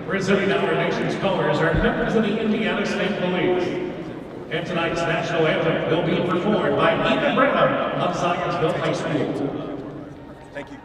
Presenting our nation's colors are members of the Indiana State Police. And tonight's national anthem will be performed by Ethan Brown of Zionsville High School. Thank you.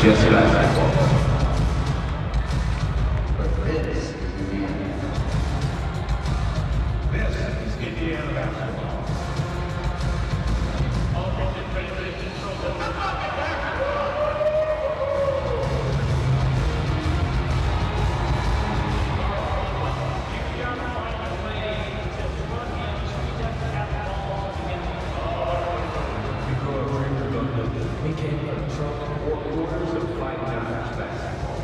Just basketball. But this is Indiana. This is Indiana basketball. We came from trouble 4 quarters of Fighting Irish basketball.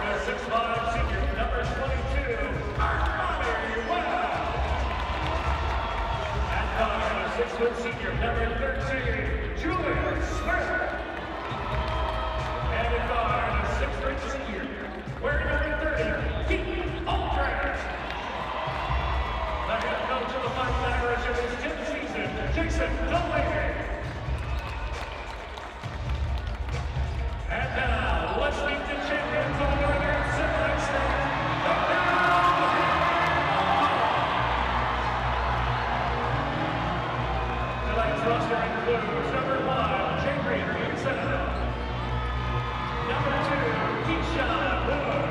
the 6'5" senior, number 22, Armani Wells. At guard, the 6' senior, number 13, Julian Smith. And at guard, the 6' senior, wearing number 30, Keith Aldridge. The head coach of the Fighting Irish in his 10th season, Jason Delaney. And now, let's meet the champions of the Northern Civilized State, the Tonight's roster includes number 1, Gainbridge FieldHouse. Number 2, Keisha Wood.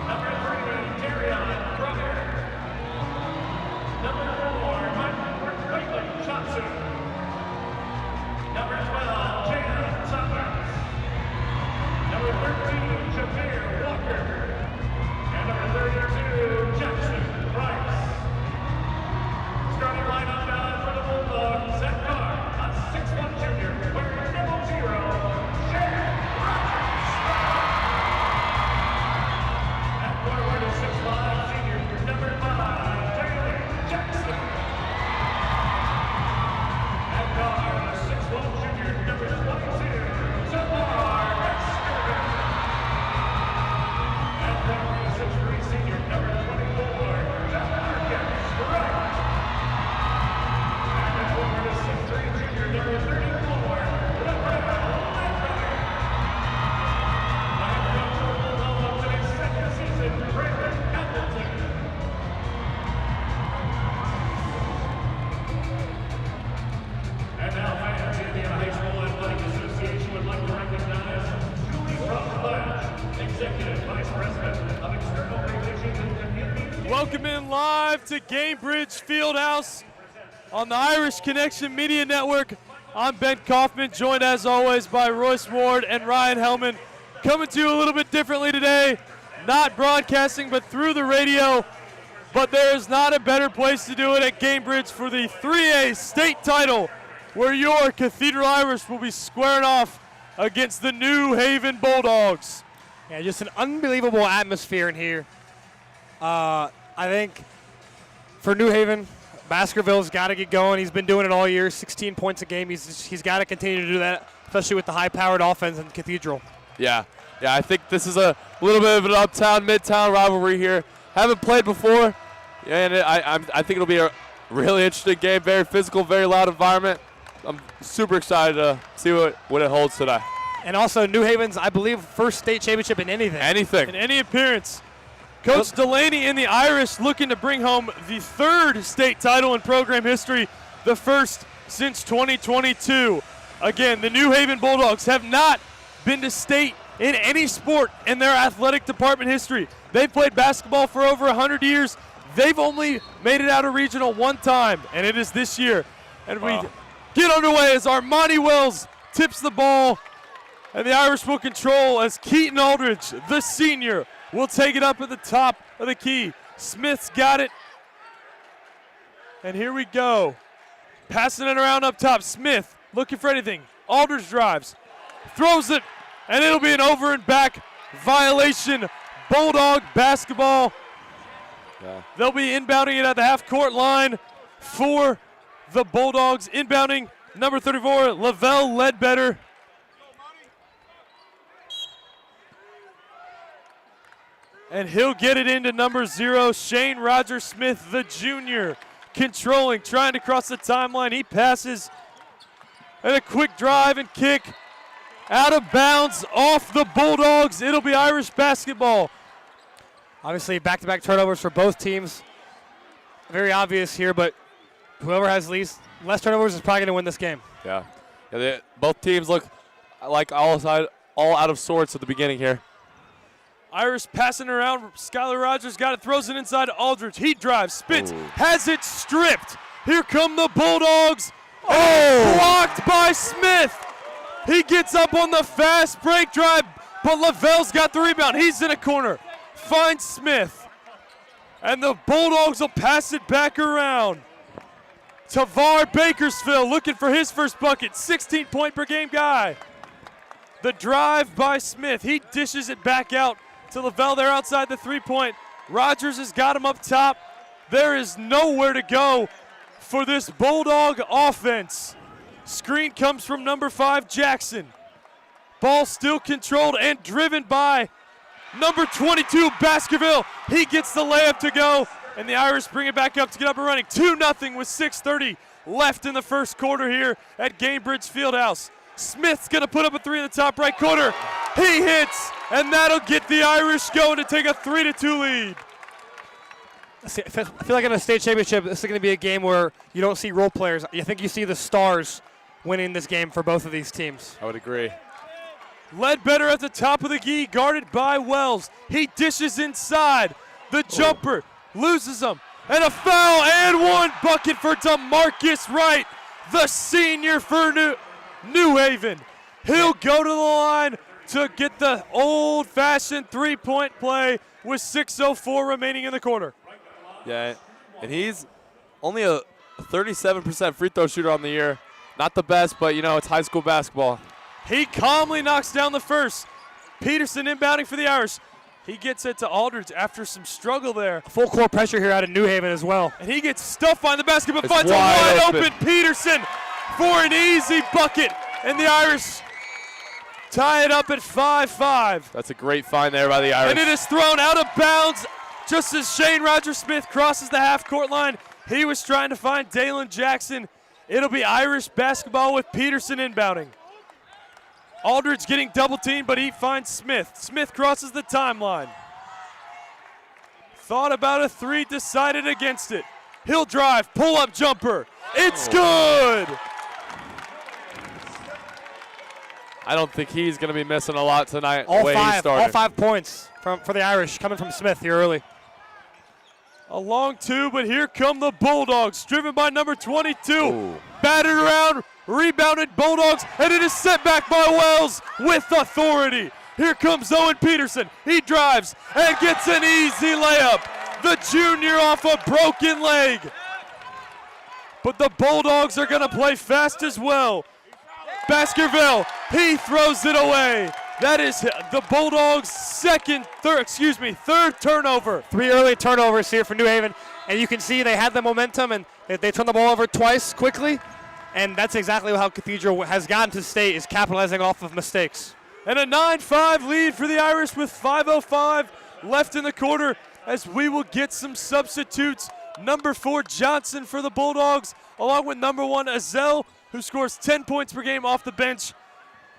Number 3, Darion Brother. Number 4, Michael Johnson. Number 12, Jana Thomas. Number 13, Jameer Walker. And number 32, Jackson Price. Starting lineup now for the Bulldogs. At guard, a 6'1" junior, wearing number 0, Shane Rogers. At forward, a 6'5" senior, number 5, Taylor Jackson. At guard, a 6'1" junior, number 22, Zamar Escobar. At forward, a 6'3" senior, number 24, Demarcus Wright. And at forward, a 6'3" junior, number 34, Lavelle Ledbetter. Head coach of the Bulldogs in his 2nd season, Brandon Appleton. And now, fans, the Indiana High School Athletic Association would like to recognize Julie Rockledge, Executive Vice President of External Relations and Community. Welcome in live to Gainbridge FieldHouse on the Irish Connection Media Network. I'm Ben Kauffman, joined as always by Royce Ward and Ryan Helmen. Coming to you a little bit differently today, not broadcasting but through the radio. But there is not a better place to do it at Gainbridge for the 3A state title, where your Cathedral Irish will be squaring off against the New Haven Bulldogs. Yeah, just an unbelievable atmosphere in here. I think for New Haven, Baskerville's got to get going. He's been doing it all year, 16 points a game. He's got to continue to do that, especially with the high-powered offense in Cathedral. Yeah, I think this is a little bit of an uptown, midtown rivalry here. Haven't played before, and I think it'll be a really interesting game, very physical, very loud environment. I'm super excited to see what it holds today. And also New Haven's, I believe, first state championship in anything. In any appearance. Coach Delaney and the Irish looking to bring home the 3rd state title in program history, the first since 2022. Again, the New Haven Bulldogs have not been to state in any sport in their athletic department history. They've played basketball for over 100 years. They've only made it out of regional one time, and it is this year. And we get underway as Armani Wells tips the ball, and the Irish will control as Keaton Aldridge, the senior, will take it up at the top of the key. Smith's got it. And here we go. Passing it around up top. Smith looking for anything. Aldridge drives. Throws it. And it'll be an over and back violation. Bulldog basketball. Yeah. They'll be inbounding it at the half-court line for the Bulldogs. Inbounding number 34, Lavelle Ledbetter. And he'll get it into number 0, Shane Roger Smith, the junior. Controlling, trying to cross the timeline. He passes. And a quick drive and kick. Out of bounds, off the Bulldogs. It'll be Irish basketball. Obviously, back-to-back turnovers for both teams. Very obvious here, but whoever has less turnovers is probably going to win this game. Yeah, both teams look like all out of sorts at the beginning here. Irish passing around. Skylar Rogers got it, throws it inside to Aldridge. He drives, spins, has it stripped. Here come the Bulldogs. Blocked by Smith. He gets up on the fast break drive, but Lavelle's got the rebound. He's in a corner. Finds Smith. And the Bulldogs will pass it back around. Tavar Bakersfield looking for his first bucket. 16-point per game guy. The drive by Smith. He dishes it back out to Lavelle there outside the three-point. Rogers has got him up top. There is nowhere to go for this Bulldog offense. Screen comes from number 5, Jackson. Ball still controlled and driven by number 22, Baskerville. He gets the layup to go, and the Irish bring it back up to get up and running. 2-0 with 6:30 left in the first quarter here at Gainbridge FieldHouse. Smith's going to put up a three in the top right corner. He hits, and that'll get the Irish going to take a 3-2 lead. I feel like in a state championship, this is going to be a game where you don't see role players. I think you see the stars winning this game for both of these teams. I would agree. Ledbetter at the top of the key, guarded by Wells. He dishes inside. The jumper loses him. And a foul and one bucket for DeMarcus Wright, the senior for New Haven. He'll go to the line to get the old-fashioned three-point play with 6:04 remaining in the quarter. Yeah, and he's only a 37% free throw shooter on the year. Not the best, but, you know, it's high school basketball. He calmly knocks down the first. Peterson inbounding for the Irish. He gets it to Aldridge after some struggle there. Full court pressure here out of New Haven as well. And he gets stuffed behind the basket, but It's finds a wide wide open open. Peterson for an easy bucket. And the Irish tie it up at 5-5. That's a great find there by the Irish. And it is thrown out of bounds just as Shane Rogers-Smith crosses the half-court line. He was trying to find Dalen Jackson. It'll be Irish basketball with Peterson inbounding. Aldridge getting double-teamed, but he finds Smith. Smith crosses the timeline. Thought about a three, decided against it. He'll drive, pull-up jumper. It's good! I don't think he's going to be missing a lot tonight. the All way he five started. points for the Irish coming from Smith here early. A long two, but here come the Bulldogs, driven by number 22. Ooh. Battered around, rebounded Bulldogs, and it is set back by Wells with authority. Here comes Owen Peterson. He drives and gets an easy layup. The junior off a broken leg. But the Bulldogs are going to play fast as well. Baskerville, he throws it away. That is the Bulldogs' third turnover. 3 early turnovers here for New Haven, and you can see they had the momentum and they turned the ball over twice quickly, and that's exactly how Cathedral has gotten to state, is capitalizing off of mistakes. And a 9-5 lead for the Irish with 5:05 left in the quarter as we will get some substitutes. Number 4, Johnson for the Bulldogs, along with number 1, Azell, who scores 10 points per game off the bench,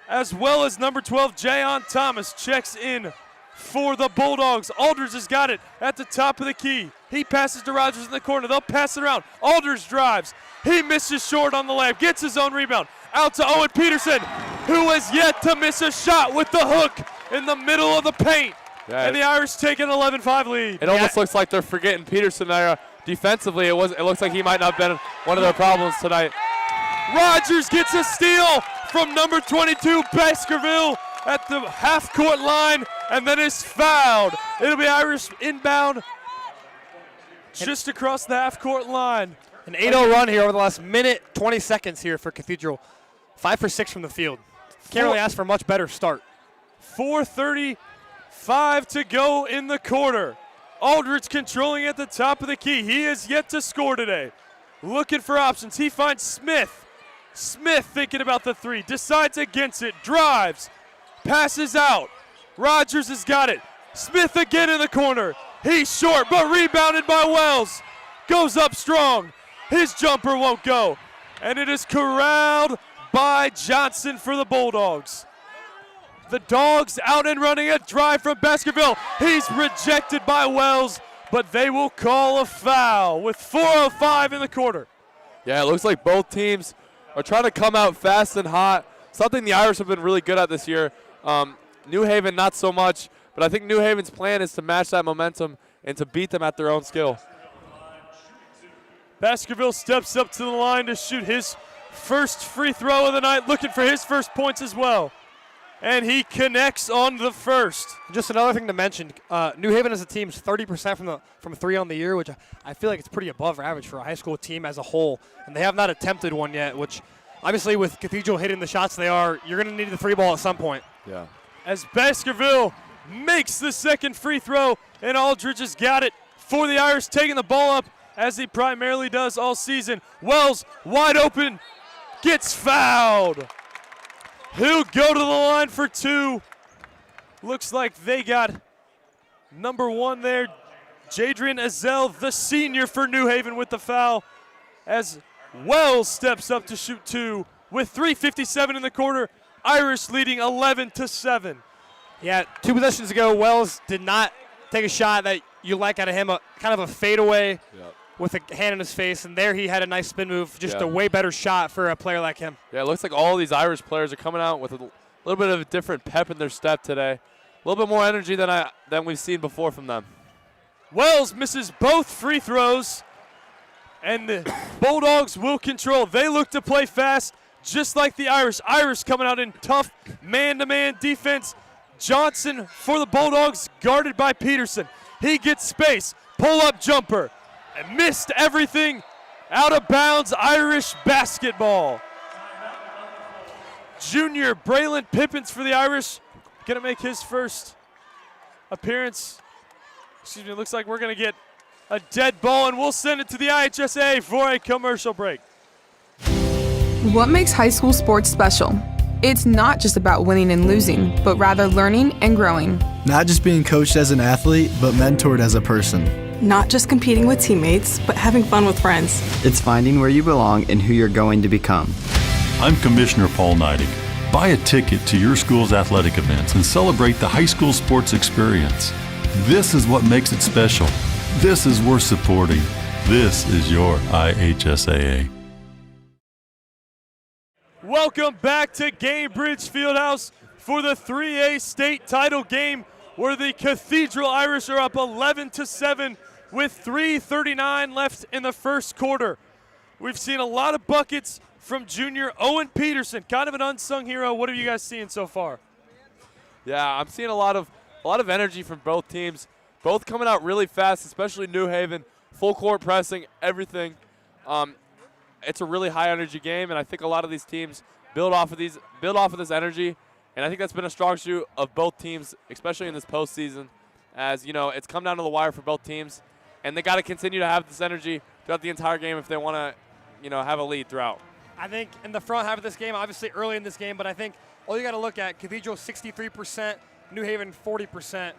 as well as number 12, Jayon Thomas checks in for the Bulldogs. Aldridge has got it at the top of the key. He passes to Rogers in the corner. They'll pass it around. Aldridge drives. He misses short on the layup, gets his own rebound. Out to Owen Peterson, who has yet to miss a shot with the hook in the middle of the paint. Yeah. And the Irish take an 11-5 lead. It almost looks like they're forgetting Peterson there. Defensively, it looks like he might not have been one of their problems tonight. Rogers gets a steal from number 22, Baskerville, at the half-court line, and then is fouled. It'll be Irish inbound just across the half-court line. An 8-0 run here over the last minute, 20 seconds here for Cathedral. 5 for 6 from the field. Can't really ask for a much better start. 4:35 to go in the quarter. Aldridge controlling at the top of the key. He has yet to score today. Looking for options. He finds Smith. Smith thinking about the three. Decides against it. Drives. Passes out. Rogers has got it. Smith again in the corner. He's short, but rebounded by Wells. Goes up strong. His jumper won't go. And it is corralled by Johnson for the Bulldogs. The Dogs out and running a drive from Baskerville. He's rejected by Wells, but they will call a foul with 4:05 in the quarter. Yeah, it looks like both teams are trying to come out fast and hot, something the Irish have been really good at this year. New Haven, not so much, but I think New Haven's plan is to match that momentum and to beat them at their own skill. Baskerville steps up to the line to shoot his first free throw of the night, looking for his first points as well. And he connects on the first. Just another thing to mention, New Haven as a team is 30% from three on the year, which I feel like it's pretty above average for a high school team as a whole. And they have not attempted one yet, which obviously with Cathedral hitting the shots they are, you're going to need the three ball at some point. Yeah. As Baskerville makes the second free throw, and Aldridge has got it for the Irish, taking the ball up as he primarily does all season. Wells wide open, gets fouled. He'll go to the line for 2. Looks like they got number 1 there, Jadrian Ezell, the senior for New Haven, with the foul, as Wells steps up to shoot 2 with 3:57 in the quarter. Irish leading 11-7. Yeah, 2 possessions ago, Wells did not take a shot that you like out of him, kind of a fadeaway with a hand in his face, and there he had a nice spin move, just a way better shot for a player like him. Yeah, it looks like all these Irish players are coming out with a little bit of a different pep in their step today. A little bit more energy than we've seen before from them. Wells misses both free throws, and the Bulldogs will control. They look to play fast, just like the Irish. Irish coming out in tough man-to-man defense. Johnson for the Bulldogs, guarded by Peterson. He gets space, pull-up jumper, and missed everything. Out of bounds, Irish basketball. Junior Braylon Pippins for the Irish, gonna make his first appearance. Excuse me, looks like we're gonna get a dead ball, and we'll send it to the IHSAA for a commercial break. What makes high school sports special? It's not just about winning and losing, but rather learning and growing. Not just being coached as an athlete, but mentored as a person. Not just competing with teammates, but having fun with friends. It's finding where you belong and who you're going to become. I'm Commissioner Paul Neidig. Buy a ticket to your school's athletic events and celebrate the high school sports experience. This is what makes it special. This is worth supporting. This is your IHSAA. Welcome back to Gainbridge FieldHouse for the 3A state title game, where the Cathedral Irish are up 11-7 with 3:39 left in the first quarter. We've seen a lot of buckets from junior Owen Peterson, kind of an unsung hero. What have you guys seen so far? Yeah, I'm seeing a lot of energy from both teams. Both coming out really fast, especially New Haven, full court pressing, everything. It's a really high energy game, and I think a lot of these teams build off of this energy, and I think that's been a strong suit of both teams, especially in this postseason. As you know, it's come down to the wire for both teams, and they got to continue to have this energy throughout the entire game if they want to, have a lead throughout. I think in the front half of this game, obviously early in this game, but I think all you got to look at, Cathedral 63%, New Haven 40%,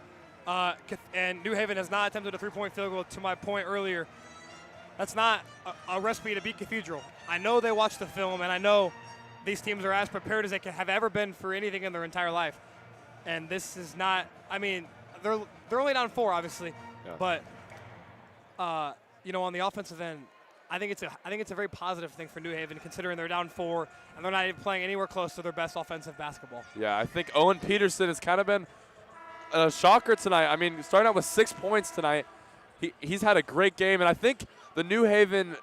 and New Haven has not attempted a three-point field goal. To my point earlier, that's not a recipe to beat Cathedral. I know they watch the film, and I know these teams are as prepared as they have ever been for anything in their entire life. And this is not, they're only down 4, obviously, but on the offensive end, I think it's a very positive thing for New Haven, considering they're down 4 and they're not even playing anywhere close to their best offensive basketball. Yeah, I think Owen Peterson has kind of been a shocker tonight. Starting out with 6 points tonight, he's had a great game, and I think the New Haven,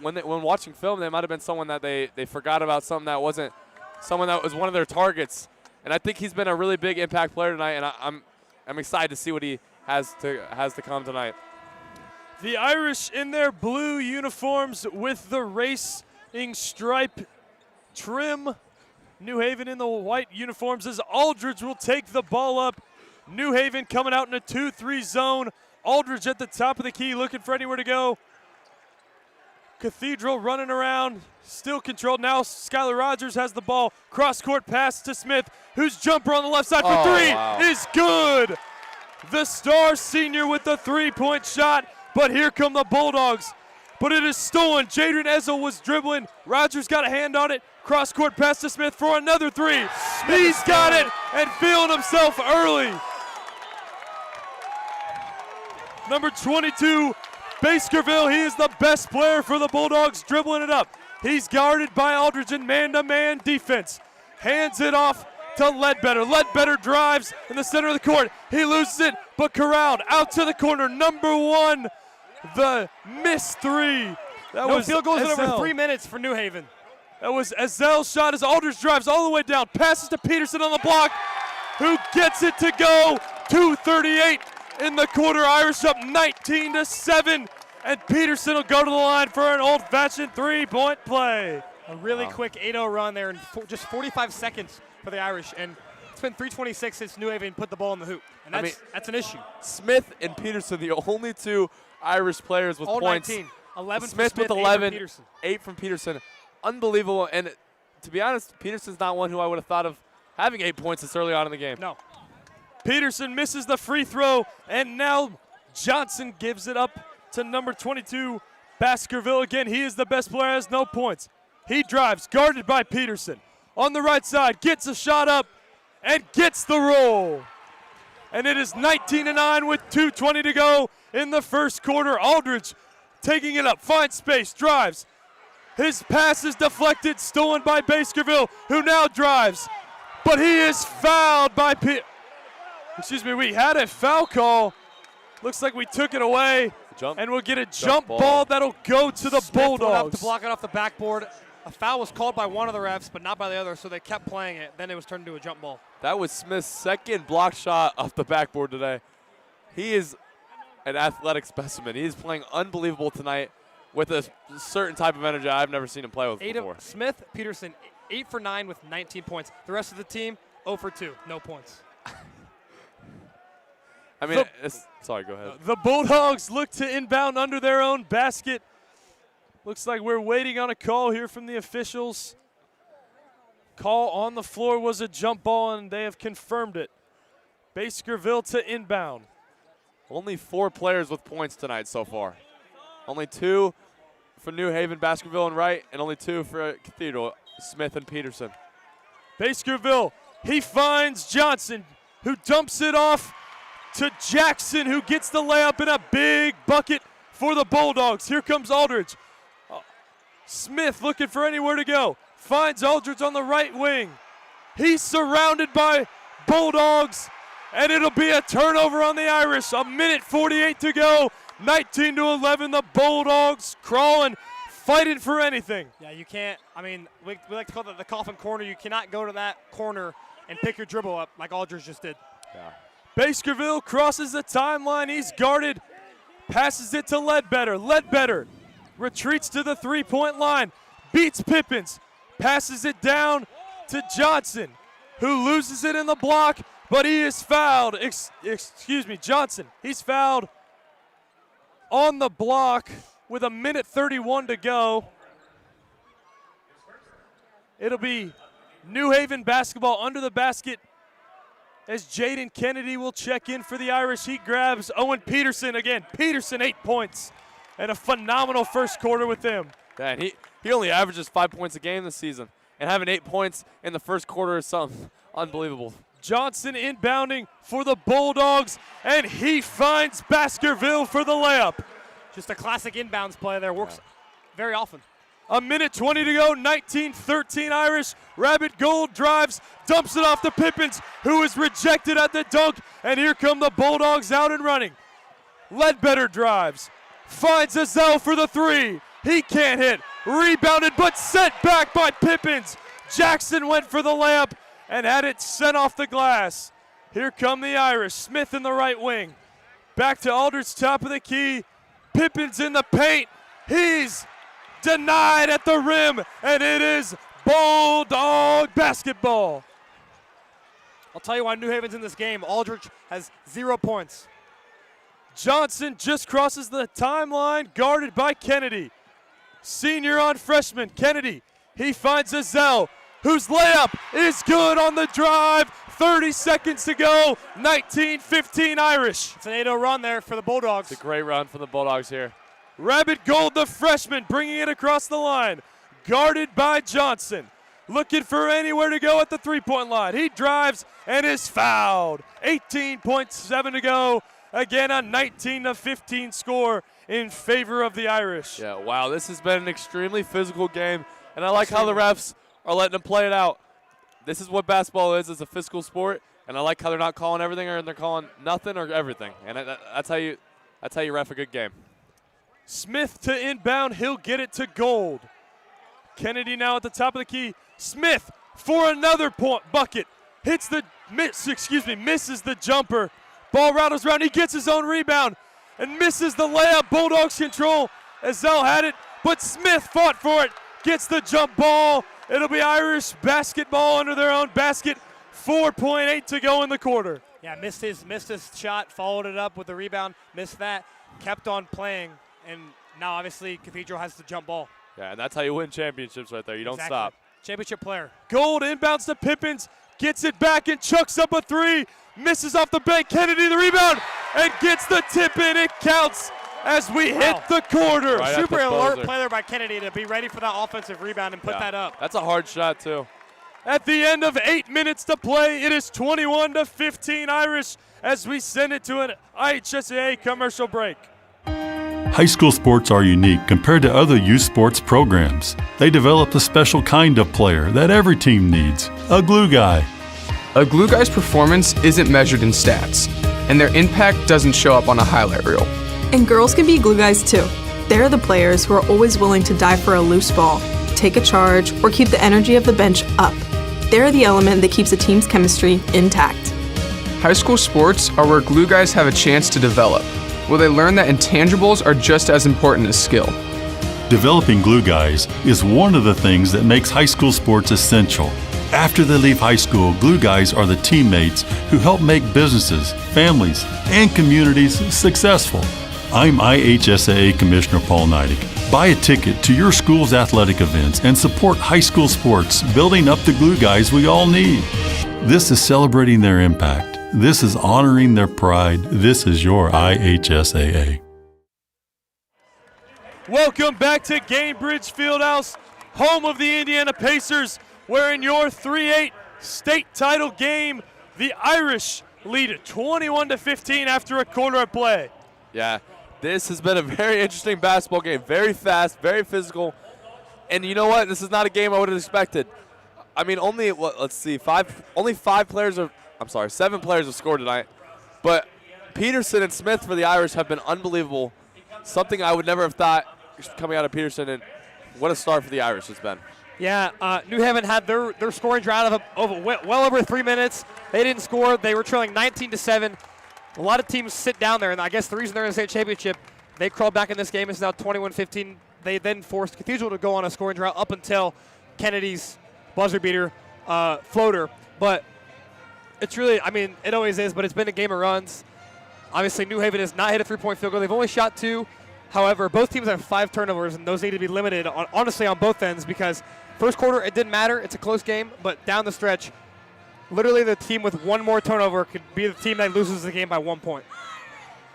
when watching film, they might have been someone that they forgot about, something that wasn't someone that was one of their targets, and I think he's been a really big impact player tonight, and I'm excited to see what he has to come tonight. The Irish in their blue uniforms with the racing stripe trim. New Haven in the white uniforms as Aldridge will take the ball up. New Haven coming out in a 2-3 zone. Aldridge at the top of the key looking for anywhere to go. Cathedral running around, still controlled. Now Skylar Rogers has the ball. Cross-court pass to Smith, whose jumper on the left side for 3 is good. The star senior with the 3-point shot. But here come the Bulldogs. But it is stolen. Jadrian Ezell was dribbling. Rogers got a hand on it. Cross-court pass to Smith for another 3. He's got it and feeling himself early. Number 22, Baskerville. He is the best player for the Bulldogs, dribbling it up. He's guarded by Aldridge in man-to-man defense. Hands it off to Ledbetter. Ledbetter drives in the center of the court. He loses it, but corralled out to the corner. Number 1. The missed 3. That no was field goals in over Ezell. 3 minutes for New Haven. That was Ezell's shot as Aldridge drives all the way down. Passes to Peterson on the block, who gets it to go. 2:38 in the quarter. Irish up 19-7. And Peterson will go to the line for an old-fashioned 3-point play. A really quick 8-0 run there in just 45 seconds for the Irish. And It's been 3:26 since New Haven put the ball in the hoop, and that's an issue. Smith and Peterson, the only two Irish players with All points. 19. 11 Smith for Smith, with 11, 11, 8 from Peterson. Unbelievable. And to be honest, Peterson's not one who I would have thought of having 8 points this early on in the game. No. Peterson misses the free throw, and now Johnson gives it up to number 22, Baskerville. Again, he is the best player, has no points. He drives, guarded by Peterson. On the right side, gets a shot up, and gets the roll. And it is 19-9 with 2:20 to go in the first quarter. Aldridge taking it up, finds space, drives. His pass is deflected, stolen by Baskerville, who now drives. But he is fouled by we had a foul call. Looks like we took it away. And we'll get a jump ball that'll go to the Smith went up Bulldogs. to block it off the backboard. A foul was called by one of the refs, but not by the other, so they kept playing it. Then it was turned into a jump ball. That was Smith's second block shot off the backboard today. He is an athletic specimen. He is playing unbelievable tonight with a certain type of energy I've never seen him play with before. Smith, Peterson, 8 for 9 with 19 points. The rest of the team, 0 for 2, no points. I mean, sorry, go ahead. The Bulldogs look to inbound under their own basket. Looks like we're waiting on a call here from the officials. Call on the floor was a jump ball, and they have confirmed it. Baskerville to inbound. Only 4 players with points tonight so far. Only 2 for New Haven, Baskerville and Wright, and only 2 for Cathedral, Smith and Peterson. Baskerville, he finds Johnson, who dumps it off to Jackson, who gets the layup in a big bucket for the Bulldogs. Here comes Aldridge. Smith looking for anywhere to go. Finds Aldridge on the right wing. He's surrounded by Bulldogs, and it'll be a turnover on the Irish. 1:48 to go. 19-11, the Bulldogs crawling, fighting for anything. Yeah, you can't. I mean, we like to call that the Kauffman corner. You cannot go to that corner and pick your dribble up like Aldridge just did. Yeah. Baskerville crosses the timeline. He's guarded. Passes it to Ledbetter. Ledbetter retreats to the three-point line. Beats Pippins. Passes it down to Johnson, who loses it in the block, but he is fouled. Johnson. He's fouled on the block with 1:31 to go. It'll be New Haven basketball under the basket as Jaden Kennedy will check in for the Irish. He grabs Owen Peterson again. Peterson, 8 points, and a phenomenal first quarter with him. Yeah, and he only averages 5 points a game this season, and having 8 points in the first quarter is something unbelievable. Johnson inbounding for the Bulldogs, and he finds Baskerville for the layup. Just a classic inbounds play there. Works very often. 1:20 to go, 19-13 Irish. Rabbit Gold drives, dumps it off to Pippins, who is rejected at the dunk, and here come the Bulldogs out and running. Ledbetter drives, finds Azell for the three. He can't hit. Rebounded, but sent back by Pippins. Jackson went for the layup and had it sent off the glass. Here come the Irish. Smith in the right wing. Back to Aldridge, top of the key. Pippins in the paint. He's denied at the rim, and it is Bulldog basketball. I'll tell you why New Haven's in this game. Aldridge has 0 points. Johnson just crosses the timeline, guarded by Kennedy. Senior on freshman, Kennedy. He finds Azell, whose layup is good on the drive. 30 seconds to go, 19-15 Irish. It's an 8-0 run there for the Bulldogs. It's a great run for the Bulldogs here. Rabbit Gold, the freshman, bringing it across the line. Guarded by Johnson. Looking for anywhere to go at the three-point line. He drives and is fouled. 18.7 to go. Again, a 19-15 score in favor of the Irish. Yeah, wow, this has been an extremely physical game, and I like how the refs are letting them play it out. This is what basketball is. It's a physical sport, and I like how they're not calling everything, or they're calling nothing or everything, and that's how you ref a good game. Smith to inbound. He'll get it to Gold. Kennedy now at the top of the key. Smith for another point bucket. Misses the jumper. Ball rattles around. He gets his own rebound and misses the layup. Bulldogs control. Azell had it, but Smith fought for it. Gets the jump ball. It'll be Irish basketball under their own basket. 4.8 to go in the quarter. Yeah, missed his shot, followed it up with the rebound, missed that, kept on playing, and now obviously Cathedral has the jump ball. Yeah, and that's how you win championships right there. You don't stop. Championship player. Gold inbounds to Pippins, gets it back and chucks up a three, misses off the bank. Kennedy the rebound and gets the tip in. It counts as we hit the quarter. Right. Super alert play there by Kennedy to be ready for that offensive rebound and put that up. That's a hard shot too. At the end of 8 minutes to play, it is 21-15 Irish as we send it to an IHSAA commercial break. High school sports are unique compared to other youth sports programs. They develop a special kind of player that every team needs, a glue guy. A glue guy's performance isn't measured in stats, and their impact doesn't show up on a highlight reel. And girls can be glue guys too. They're the players who are always willing to dive for a loose ball, take a charge, or keep the energy of the bench up. They're the element that keeps a team's chemistry intact. High school sports are where glue guys have a chance to develop, where they learn that intangibles are just as important as skill. Developing glue guys is one of the things that makes high school sports essential. After they leave high school, glue guys are the teammates who help make businesses, families, and communities successful. I'm IHSAA Commissioner Paul Neidig. Buy a ticket to your school's athletic events and support high school sports, building up the glue guys we all need. This is celebrating their impact. This is honoring their pride. This is your IHSAA. Welcome back to Gainbridge FieldHouse, home of the Indiana Pacers, where in your 3-8 state title game, the Irish lead 21-15 after a quarter of play. Yeah, this has been a very interesting basketball game. Very fast, very physical. And you know what? This is not a game I would have expected. I mean, only 7 players have scored tonight. But Peterson and Smith for the Irish have been unbelievable. Something I would never have thought coming out of Peterson, and what a start for the Irish it's been. Yeah, New Haven had their scoring drought of well over 3 minutes. They didn't score. They were trailing 19-7. A lot of teams sit down there, and I guess the reason they're in the state championship, they crawled back in this game. It's now 21-15. They then forced Cathedral to go on a scoring drought up until Kennedy's buzzer beater floater. But it's really, I mean, it always is, but it's been a game of runs. Obviously, New Haven has not hit a three-point field goal. They've only shot 2. However, both teams have 5 turnovers, and those need to be limited, honestly, on both ends, because first quarter, it didn't matter. It's a close game, but down the stretch, literally the team with one more turnover could be the team that loses the game by 1 point.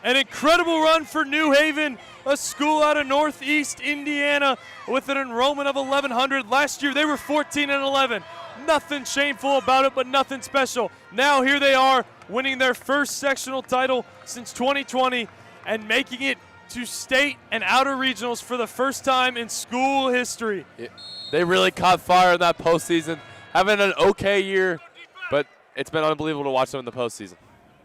An incredible run for New Haven, a school out of Northeast Indiana with an enrollment of 1,100. Last year, they were 14-11. Nothing shameful about it, but nothing special. Now here they are, winning their first sectional title since 2020 and making it to state and outer regionals for the first time in school history. They really caught fire in that postseason, having an okay year, but it's been unbelievable to watch them in the postseason.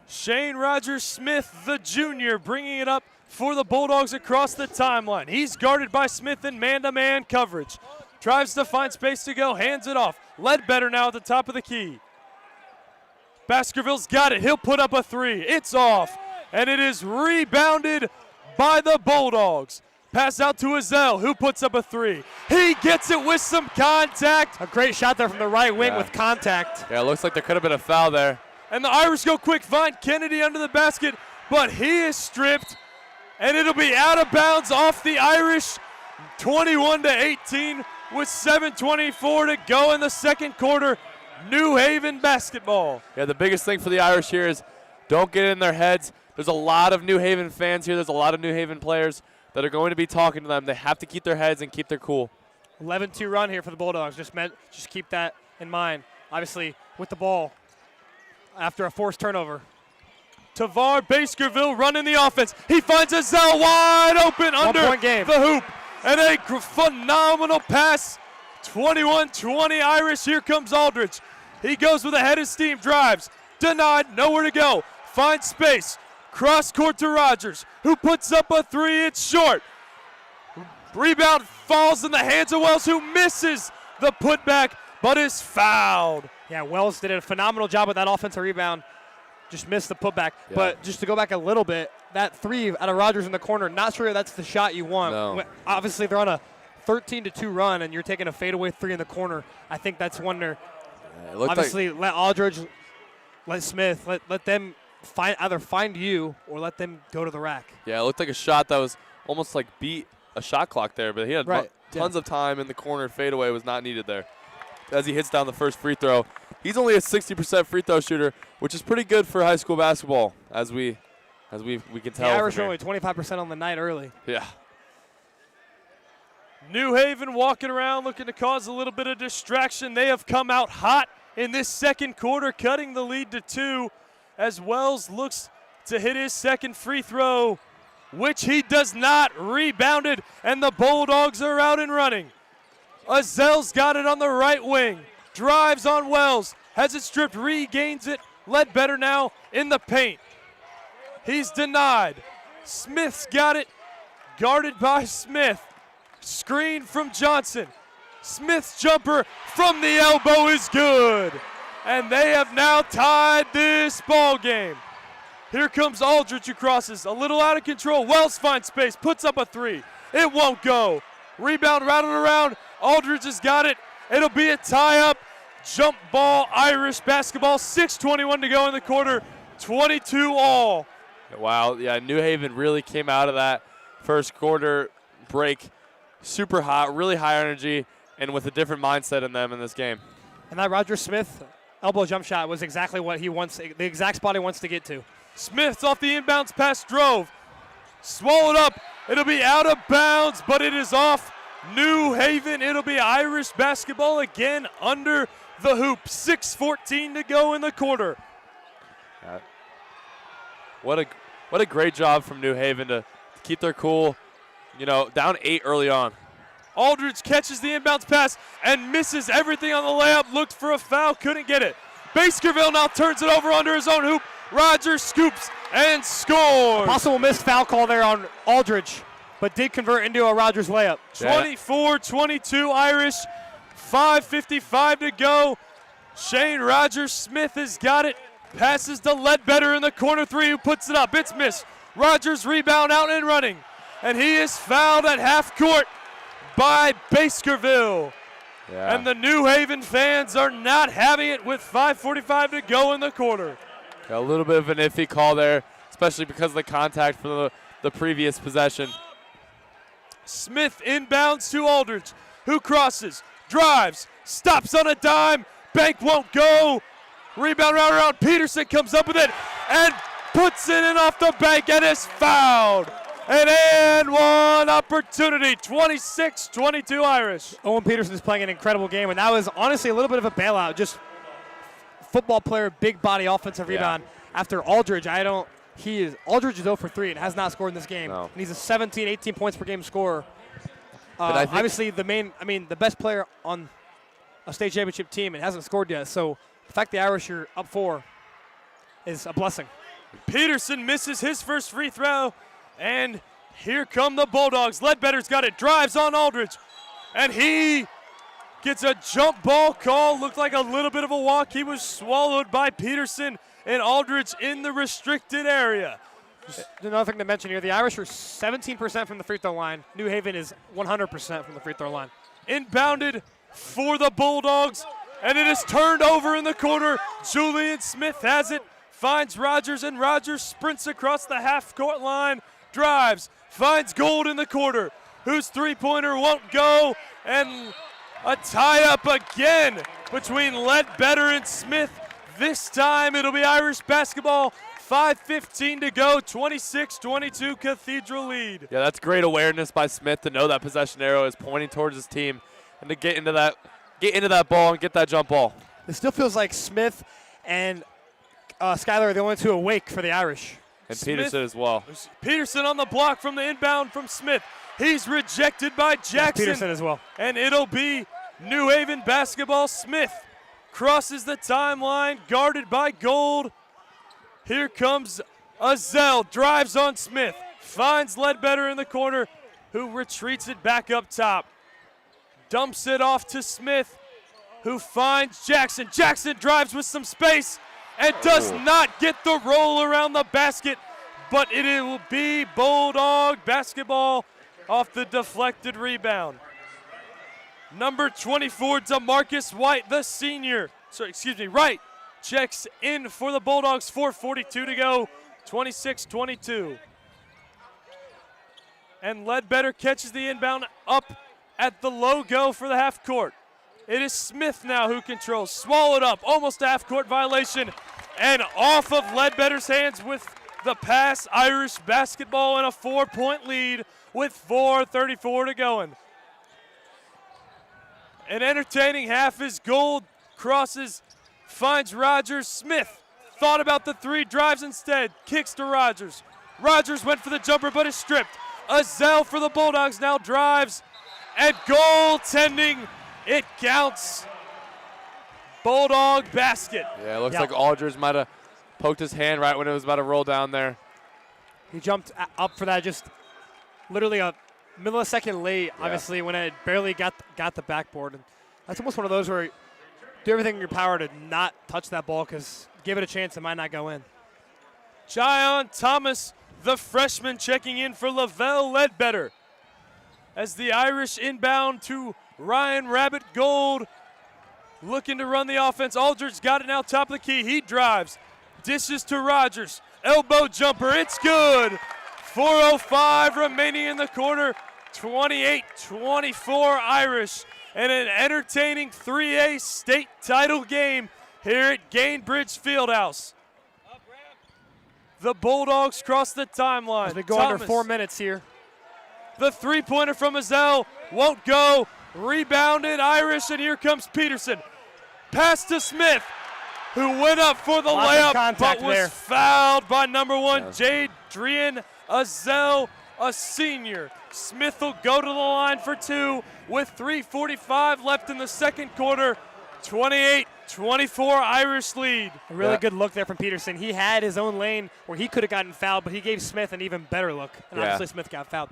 Shane Rogers Smith, the junior, bringing it up for the Bulldogs across the timeline. He's guarded by Smith in man-to-man coverage. Tries to find space to go, hands it off. Ledbetter now at the top of the key. Baskerville's got it. He'll put up a 3. It's off, and it is rebounded by the Bulldogs. Pass out to Azell, who puts up a 3. He gets it with some contact. A great shot there from the right wing with contact. Yeah, it looks like there could have been a foul there. And the Irish go quick, find Kennedy under the basket, but he is stripped, and it'll be out of bounds off the Irish. 21-18 with 7:24 to go in the second quarter. New Haven basketball. Yeah, the biggest thing for the Irish here is don't get in their heads. There's a lot of New Haven fans here. There's a lot of New Haven players that are going to be talking to them. They have to keep their heads and keep their cool. 11-2 run here for the Bulldogs. Just keep that in mind. Obviously, with the ball after a forced turnover. Tavar Baskerville running the offense. He finds Azell wide open under the hoop. And a phenomenal pass. 21-20 Irish. Here comes Aldridge. He goes with a head of steam, drives. Denied, nowhere to go. Finds space. Cross court to Rogers, who puts up a 3. It's short. Rebound falls in the hands of Wells, who misses the putback, but is fouled. Yeah, Wells did a phenomenal job with that offensive rebound. Just missed the putback. Yeah. But just to go back a little bit, that 3 out of Rogers in the corner, not sure that's the shot you want. No. Obviously, they're on a 13-2 run, and you're taking a fadeaway 3 in the corner. I think that's one It looked Obviously, let Aldridge, let Smith, let them either find you or let them go to the rack. Yeah, it looked like a shot that was almost like beat a shot clock there, but he had tons of time in the corner. Fadeaway was not needed there. As he hits down the first free throw, he's only a 60% free throw shooter, which is pretty good for high school basketball, as we can tell. The Irish are only 25% on the night early. Yeah. New Haven walking around looking to cause a little bit of distraction. They have come out hot in this second quarter, cutting the lead to 2 as Wells looks to hit his second free throw, which he does not. Rebounded, and the Bulldogs are out and running. Azel's got it on the right wing. Drives on Wells. Has it stripped, regains it. Ledbetter now in the paint. He's denied. Smith's got it. Guarded by Smith. Screen from Johnson. Smith's jumper from the elbow is good. And they have now tied this ball game. Here comes Aldridge, who crosses. A little out of control. Wells finds space. Puts up a 3. It won't go. Rebound rattled around. Aldridge has got it. It'll be a tie-up. Jump ball, Irish basketball. 6:21 to go in the quarter. 22 all. Wow, yeah, New Haven really came out of that first quarter break super hot, really high energy, and with a different mindset in them in this game. And that Roger Smith elbow jump shot was exactly what he wants, the exact spot he wants to get to. Smith's off the inbounds pass, drove. Swallowed up. It'll be out of bounds, but it is off New Haven. It'll be Irish basketball again under the hoop. 6:14 to go in the quarter. What a great job from New Haven to keep their cool, down 8 early on. Aldridge catches the inbounds pass and misses everything on the layup. Looked for a foul, couldn't get it. Baskerville now turns it over under his own hoop. Rogers scoops and scores. Possible missed foul call there on Aldridge, but did convert into a Rogers layup. 24-22 Irish. 5:55 to go. Shane Rogers Smith has got it. Passes to Ledbetter in the corner 3, who puts it up. It's missed. Rogers rebound out and running. And he is fouled at half court by Baskerville. Yeah. And the New Haven fans are not having it with 5:45 to go in the quarter. A little bit of an iffy call there, especially because of the contact from the previous possession. Smith inbounds to Aldridge, who crosses, drives, stops on a dime. Bank won't go. Rebound round around. Peterson comes up with it and puts it in off the bank and is fouled. And one opportunity. 26-22 Irish. Owen Peterson is playing an incredible game, and that was honestly a little bit of a bailout. Just football player, big body, offensive rebound. After Aldridge, Aldridge is 0 for 3 and has not scored in this game. No. And he's a 17, 18 points per game scorer. Obviously, the best player on a state championship team and hasn't scored yet. So the fact the Irish are up 4 is a blessing. Peterson misses his first free throw, and here come the Bulldogs. Ledbetter's got it, drives on Aldridge, and he gets a jump ball call. Looked like a little bit of a walk. He was swallowed by Peterson and Aldridge in the restricted area. Another thing to mention here, the Irish are 17% from the free throw line. New Haven is 100% from the free throw line. Inbounded for the Bulldogs, and it is turned over in the corner. Julian Smith has it, finds Rogers, and Rogers sprints across the half-court line, drives, finds Gold in the quarter, whose three-pointer won't go, and a tie-up again between Ledbetter and Smith. This time it'll be Irish basketball. 5:15 to go, 26-22 Cathedral lead. Yeah, that's great awareness by Smith to know that possession arrow is pointing towards his team and to get into that ball and get that jump ball. It still feels like Smith and Skyler are the only two awake for the Irish. And Peterson as well. Peterson on the block from the inbound from Smith. He's rejected by Jackson. Peterson as well. And it'll be New Haven basketball. Smith crosses the timeline, guarded by Gold. Here comes Azel, drives on Smith, finds Ledbetter in the corner, who retreats it back up top. Dumps it off to Smith, who finds Jackson. Jackson drives with some space and does not get the roll around the basket, but it will be Bulldog basketball off the deflected rebound. Number 24, DeMarcus White, the senior, Wright checks in for the Bulldogs. 4:42 to go, 26-22. And Ledbetter catches the inbound up at the logo for the half court. It is Smith now who controls. Swallowed up, almost a half court violation. And off of Ledbetter's hands with the pass. Irish basketball and a 4-point lead with 4:34 to go. An entertaining half is Gold. Crosses, finds Rogers. Smith thought about the three, drives instead, kicks to Rogers. Rogers went for the jumper but is stripped. Azell for the Bulldogs now drives, and goaltending, it counts. Bulldog basket. Yeah, it looks like Aldridge might have poked his hand right when it was about to roll down there. He jumped up for that just literally a millisecond late, obviously, when it barely got the backboard. And that's almost one of those where you do everything in your power to not touch that ball because give it a chance, it might not go in. Jayon Thomas, the freshman, checking in for Lavelle Ledbetter. As the Irish inbound to Ryan Rabbit Gold, looking to run the offense. Aldridge got it now, top of the key. He drives, dishes to Rogers. Elbow jumper, it's good. 4:05 remaining in the quarter. 28-24 Irish. And an entertaining 3A state title game here at Gainbridge Fieldhouse. The Bulldogs cross the timeline. As we go under 4 minutes here. The three-pointer from Azell won't go. Rebounded Irish, and here comes Peterson. Pass to Smith, who went up for the layup, but was fouled by number 1, Jadrian Azell, a senior. Smith will go to the line for two with 3:45 left in the second quarter. 28-24 Irish lead. A really good look there from Peterson. He had his own lane where he could have gotten fouled, but he gave Smith an even better look. And obviously Smith got fouled.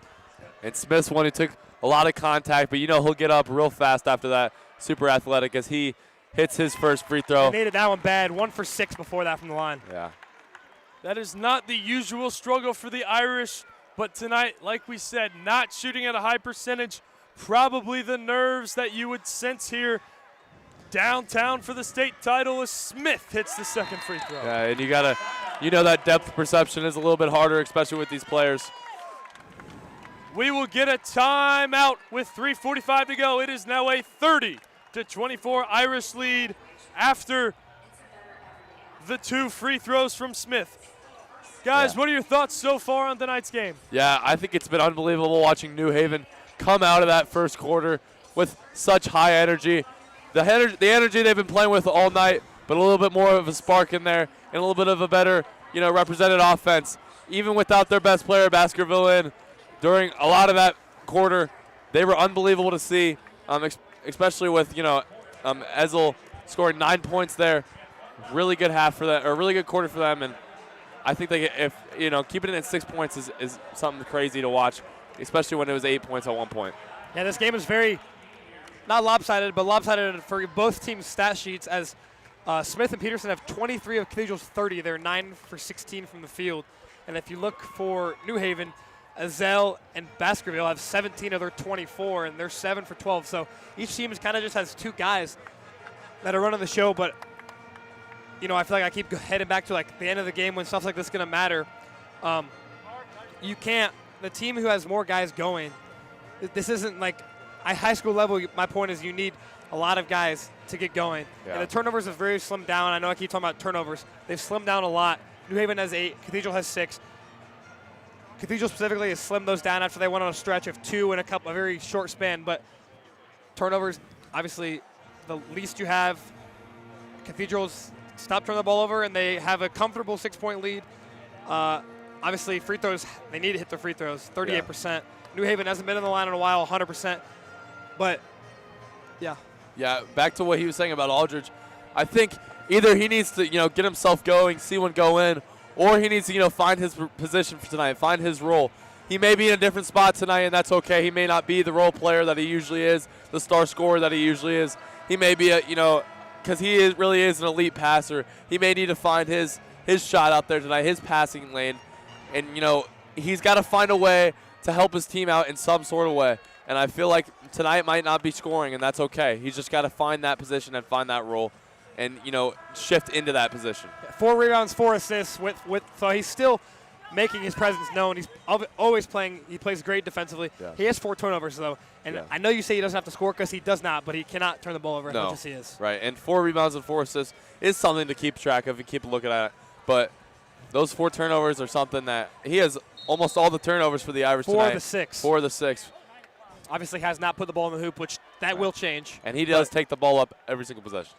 And Smith's one who took a lot of contact, but he'll get up real fast after that. Super athletic as he hits his first free throw. He made it that one bad. 1 for 6 before that from the line. Yeah. That is not the usual struggle for the Irish, but tonight, like we said, not shooting at a high percentage. Probably the nerves that you would sense here downtown for the state title as Smith hits the second free throw. Yeah, and that depth perception is a little bit harder, especially with these players. We will get a timeout with 3:45 to go. It is now a 30-24 Irish lead after the 2 free throws from Smith. Guys, what are your thoughts so far on tonight's game? Yeah, I think it's been unbelievable watching New Haven come out of that first quarter with such high energy. The energy they've been playing with all night, but a little bit more of a spark in there and a little bit of a better, represented offense. Even without their best player, Baskerville, in during a lot of that quarter, they were unbelievable to see, especially with, Ezel scoring 9 points there. Really good half for that, or really good quarter for them. And I think keeping it at 6 points is something crazy to watch, especially when it was 8 points at one point. Yeah, this game is very, not lopsided, but lopsided for both teams' stat sheets as Smith and Peterson have 23 of Cathedral's 30. They're 9 for 16 from the field. And if you look for New Haven, Azell and Baskerville have 17 of their 24, and they're 7 for 12. So each team kind of just has 2 guys that are running the show. But, I feel like I keep heading back to the end of the game when stuff like this is going to matter. You can't, the team who has more guys going, this isn't like at high school level. My point is you need a lot of guys to get going. Yeah. And the turnovers have very slimmed down. I know I keep talking about turnovers. They've slimmed down a lot. New Haven has 8, Cathedral has 6. Cathedral specifically has slimmed those down after they went on a stretch of 2 in a very short span. But turnovers, obviously, the least you have. Cathedral's stop turning the ball over, and they have a comfortable 6-point lead. Obviously, free throws, they need to hit their free throws, 38%. Yeah. New Haven hasn't been in the line in a while, 100%. But, yeah. Yeah, back to what he was saying about Aldridge. I think either he needs to, get himself going, see one go in, or he needs to, find his position for tonight, find his role. He may be in a different spot tonight, and that's okay. He may not be the role player that he usually is, the star scorer that he usually is. He may be because he really is an elite passer. He may need to find his shot out there tonight, his passing lane. And, he's got to find a way to help his team out in some sort of way. And I feel like tonight might not be scoring, and that's okay. He's just got to find that position and find that role. and shift into that position. 4 rebounds, 4 assists. So he's still making his presence known. He's always playing. He plays great defensively. Yeah. He has 4 turnovers though, and I know you say he doesn't have to score because he does not, but he cannot turn the ball over as much as he is. Right, and 4 rebounds and 4 assists is something to keep track of and keep looking at. But those 4 turnovers are something that he has almost all the turnovers for the Irish tonight. 4 of the 6. 4 of the 6. Obviously has not put the ball in the hoop, which that will change. And he does take the ball up every single possession.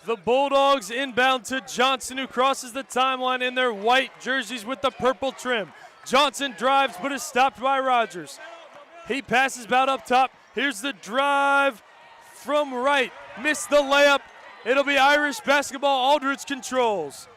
The Bulldogs inbound to Johnson, who crosses the timeline in their white jerseys with the purple trim. Johnson drives but is stopped by Rogers. He passes about up top. Here's the drive from right. Missed the layup. It'll be Irish basketball. Aldridge controls.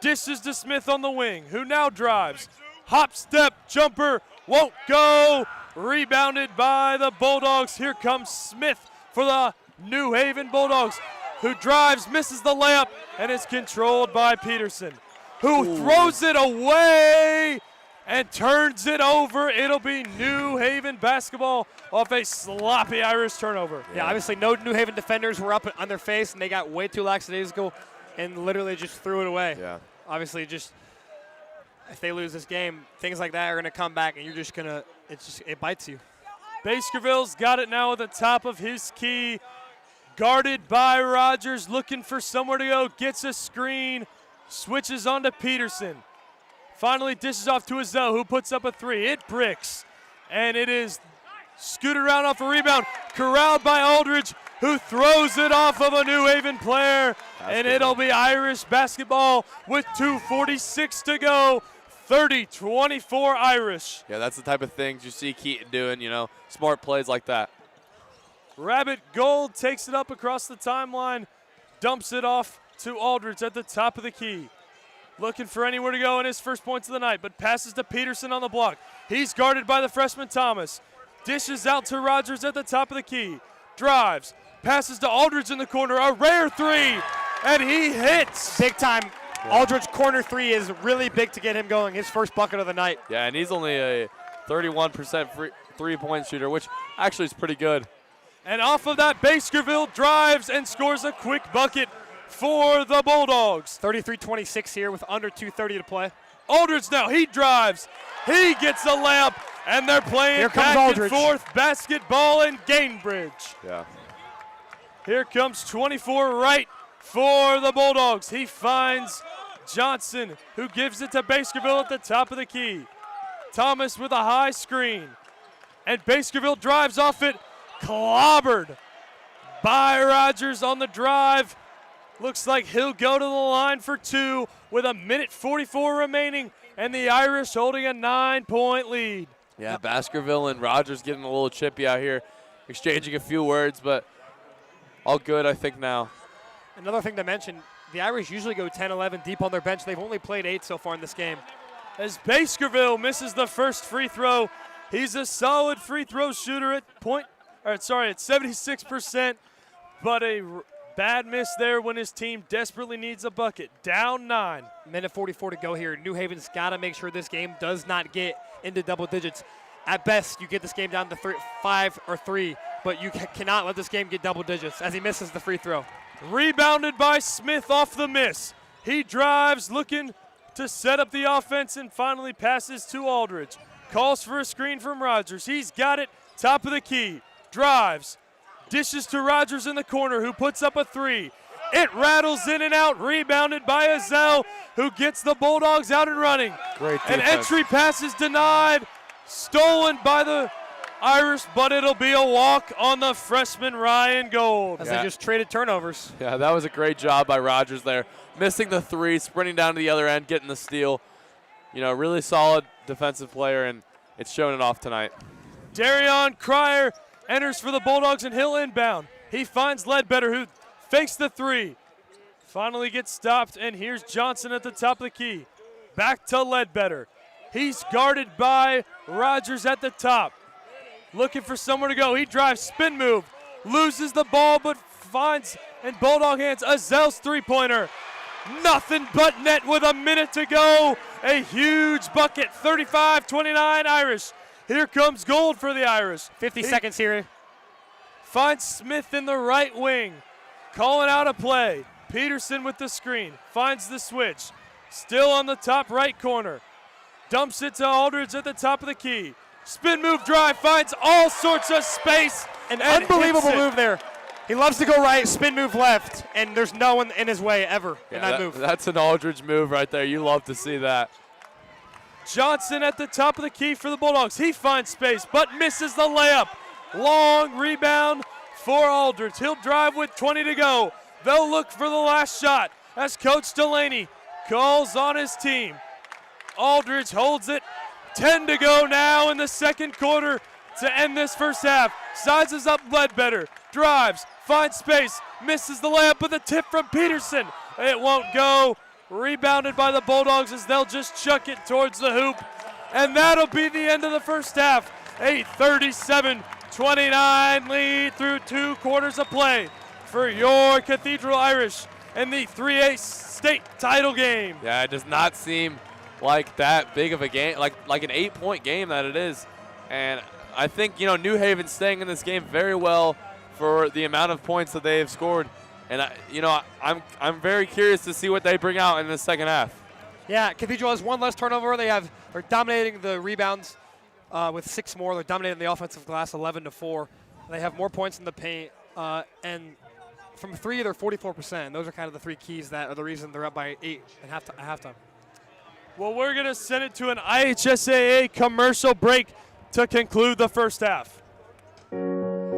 Dishes to Smith on the wing, who now drives. Hop, step, jumper, won't go. Rebounded by the Bulldogs. Here comes Smith for the New Haven Bulldogs, who drives, misses the layup, and is controlled by Peterson, who throws it away and turns it over. It'll be New Haven basketball off a sloppy Irish turnover. Yeah, obviously no New Haven defenders were up on their face, and they got way too lackadaisical and literally just threw it away. Yeah. Obviously, just if they lose this game, things like that are going to come back, and you're just going to it bites you. Baskerville's got it now at the top of his key. Guarded by Rogers, looking for somewhere to go, gets a screen, switches on to Peterson. Finally dishes off to Azell, who puts up a 3. It bricks, and it is scooted around off a rebound, corralled by Aldridge, who throws it off of a New Haven player, and it'll be Irish basketball with 2:46 to go. 30-24 Irish. Yeah, that's the type of things you see Keaton doing, smart plays like that. Rabbit Gold takes it up across the timeline, dumps it off to Aldridge at the top of the key. Looking for anywhere to go in his first points of the night, but passes to Peterson on the block. He's guarded by the freshman Thomas. Dishes out to Rogers at the top of the key. Drives, passes to Aldridge in the corner, a rare 3, and he hits. Big time. Yeah. Aldridge corner 3 is really big to get him going, his first bucket of the night. Yeah, and he's only a 31% three-point shooter, which actually is pretty good. And off of that, Baskerville drives and scores a quick bucket for the Bulldogs. 33-26 here with under 2:30 to play. Aldridge now, he drives. He gets the layup, and they're playing back Aldridge. and forth basketball in Gainbridge. Yeah. Here comes 24 right for the Bulldogs. He finds Johnson, who gives it to Baskerville at the top of the key. Thomas with a high screen, and Baskerville drives off it. Clobbered by Rogers on the drive. Looks like he'll go to the line for 2 with 1:44 remaining, and the Irish holding a 9-point lead. Yeah, Baskerville and Rogers getting a little chippy out here, exchanging a few words, but all good, I think, now. Another thing to mention, the Irish usually go 10-11 deep on their bench. They've only played 8 so far in this game. As Baskerville misses the first free throw, he's a solid free throw shooter at 76%, but a bad miss there when his team desperately needs a bucket. Down 9. 1:44 to go here. New Haven's got to make sure this game does not get into double digits. At best, you get this game down to 5 or 3, but you cannot let this game get double digits as he misses the free throw. Rebounded by Smith off the miss. He drives, looking to set up the offense, and finally passes to Aldridge. Calls for a screen from Rogers. He's got it, top of the key. Drives, dishes to Rogers in the corner, who puts up a 3. It rattles in and out, rebounded by Azell, who gets the Bulldogs out and running. Great An defense. entry pass is denied, stolen by the Irish, but it'll be a walk on the freshman Ryan Gold. As they just traded turnovers. Yeah, that was a great job by Rogers there. Missing the 3, sprinting down to the other end, getting the steal. Really solid defensive player, and it's showing it off tonight. Darion Cryer enters for the Bulldogs, and he'll inbound. He finds Ledbetter, who fakes the 3. Finally gets stopped, and here's Johnson at the top of the key. Back to Ledbetter. He's guarded by Rogers at the top. Looking for somewhere to go. He drives, spin move, loses the ball, but finds in Bulldog hands Azell's 3-pointer. Nothing but net with a minute to go. A huge bucket, 35-29 Irish. Here comes Gold for the Irish. 50 seconds here. Finds Smith in the right wing, calling out a play. Peterson with the screen, finds the switch. Still on the top right corner. Dumps it to Aldridge at the top of the key. Spin move drive, finds all sorts of space. An and unbelievable hits it. move there. He loves to go right, spin move left, and there's no one in his way ever in that move. That's an Aldridge move right there. You love to see that. Johnson at the top of the key for the Bulldogs. He finds space, but misses the layup. Long rebound for Aldridge. He'll drive with 20 to go. They'll look for the last shot as Coach Delaney calls on his team. Aldridge holds it. 10 to go now in the second quarter to end this first half. Sizes up Ledbetter. Drives, finds space, misses the layup, but the tip from Peterson. It won't go. Rebounded by the Bulldogs as they'll just chuck it towards the hoop. And that'll be the end of the first half. A 37-29 lead through 2 quarters of play for your Cathedral Irish in the 3A state title game. Yeah, it does not seem like that big of a game, like an 8-point game that it is. And I think, New Haven's staying in this game very well for the amount of points that they have scored. And I'm very curious to see what they bring out in the second half. Yeah, Cathedral has one less turnover. They're dominating the rebounds with 6 more. They're dominating the offensive glass 11-4. They have more points in the paint, and from 3 they're 44%. Those are kind of the 3 keys that are the reason they're up by 8 at halftime. Well, we're going to send it to an IHSAA commercial break to conclude the first half.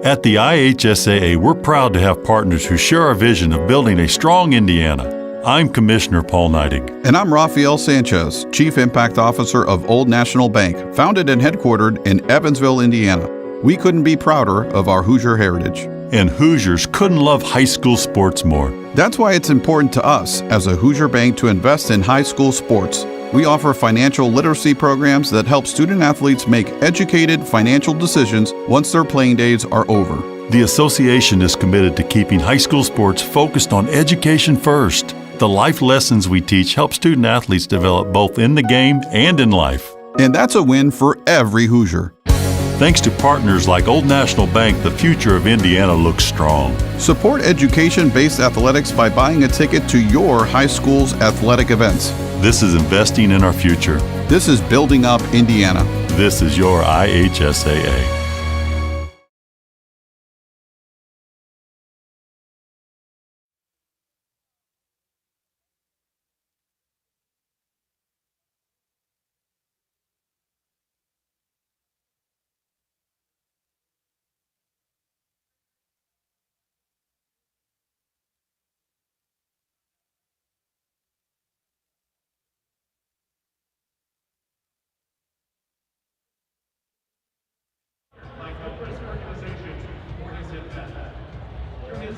At the IHSAA, we're proud to have partners who share our vision of building a strong Indiana. I'm Commissioner Paul Neidig. And I'm Rafael Sanchez, Chief Impact Officer of Old National Bank, founded and headquartered in Evansville, Indiana. We couldn't be prouder of our Hoosier heritage. And Hoosiers couldn't love high school sports more. That's why it's important to us as a Hoosier bank to invest in high school sports. We offer financial literacy programs that help student athletes make educated financial decisions once their playing days are over. The association is committed to keeping high school sports focused on education first. The life lessons we teach help student athletes develop both in the game and in life. And that's a win for every Hoosier. Thanks to partners like Old National Bank, the future of Indiana looks strong. Support education-based athletics by buying a ticket to your high school's athletic events. This is investing in our future. This is building up Indiana. This is your IHSAA.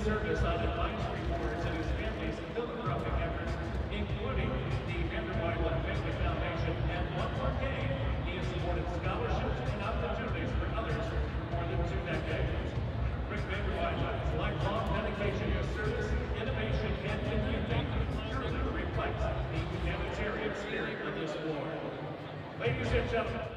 Service on advisory boards and his family's philanthropic efforts, including the Vanderbilt Family Foundation and One More Game. He has supported scholarships and opportunities for others for more than 2 decades. Rick Vanderbilt's lifelong dedication to service, innovation, and community surely reflects the humanitarian spirit of this war. Ladies and gentlemen.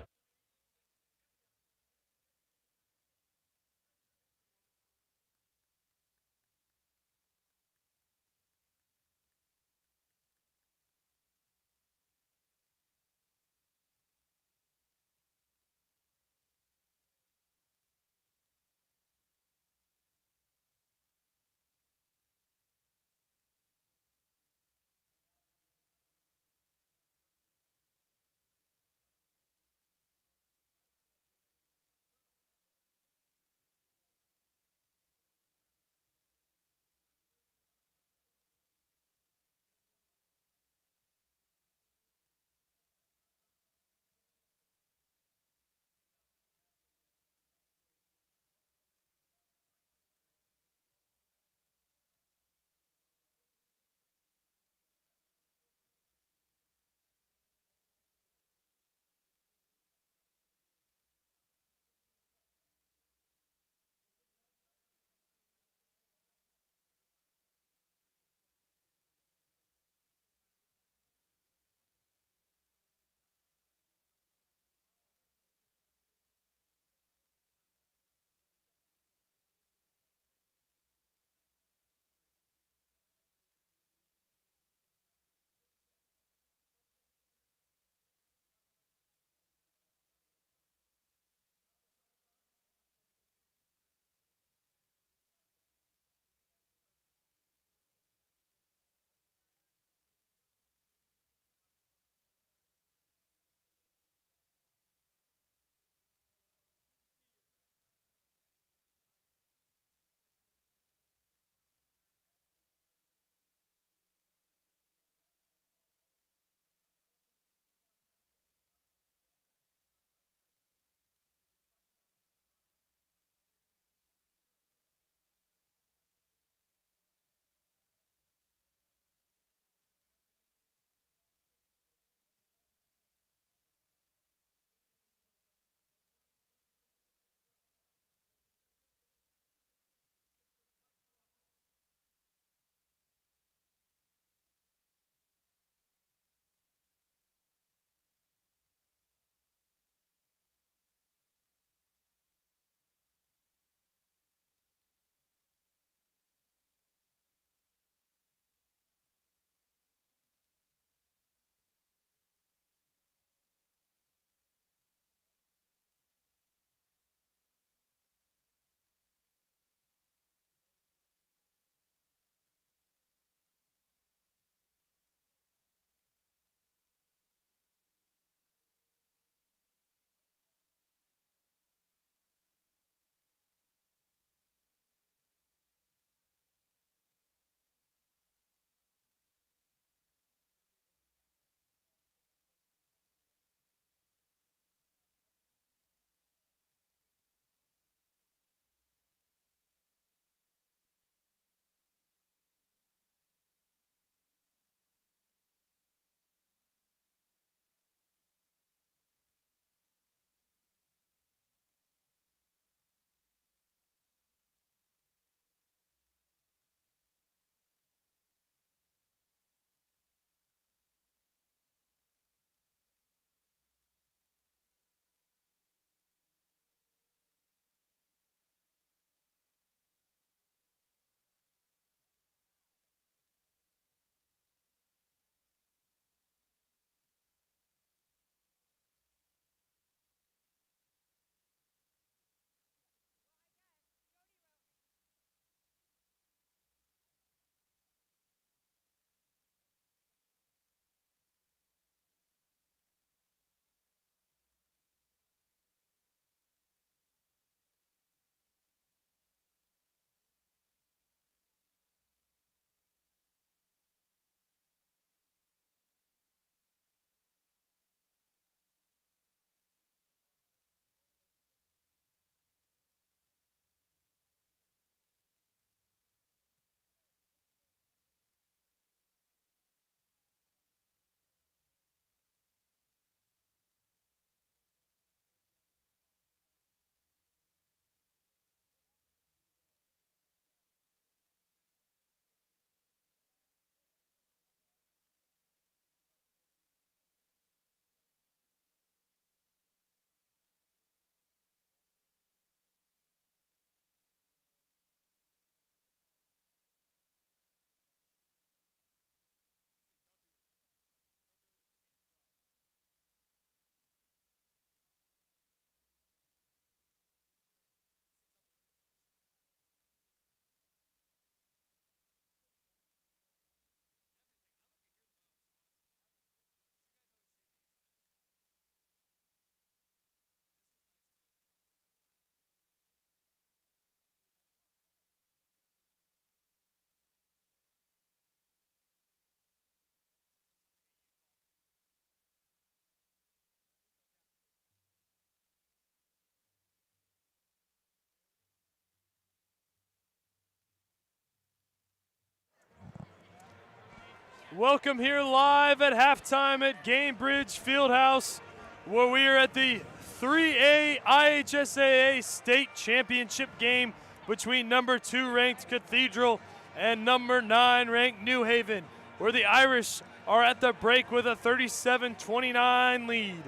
Welcome here live at halftime at Gainbridge FieldHouse, where we are at the 3A IHSAA State Championship game between number 2 ranked Cathedral and number 9 ranked New Haven, where the Irish are at the break with a 37-29 lead.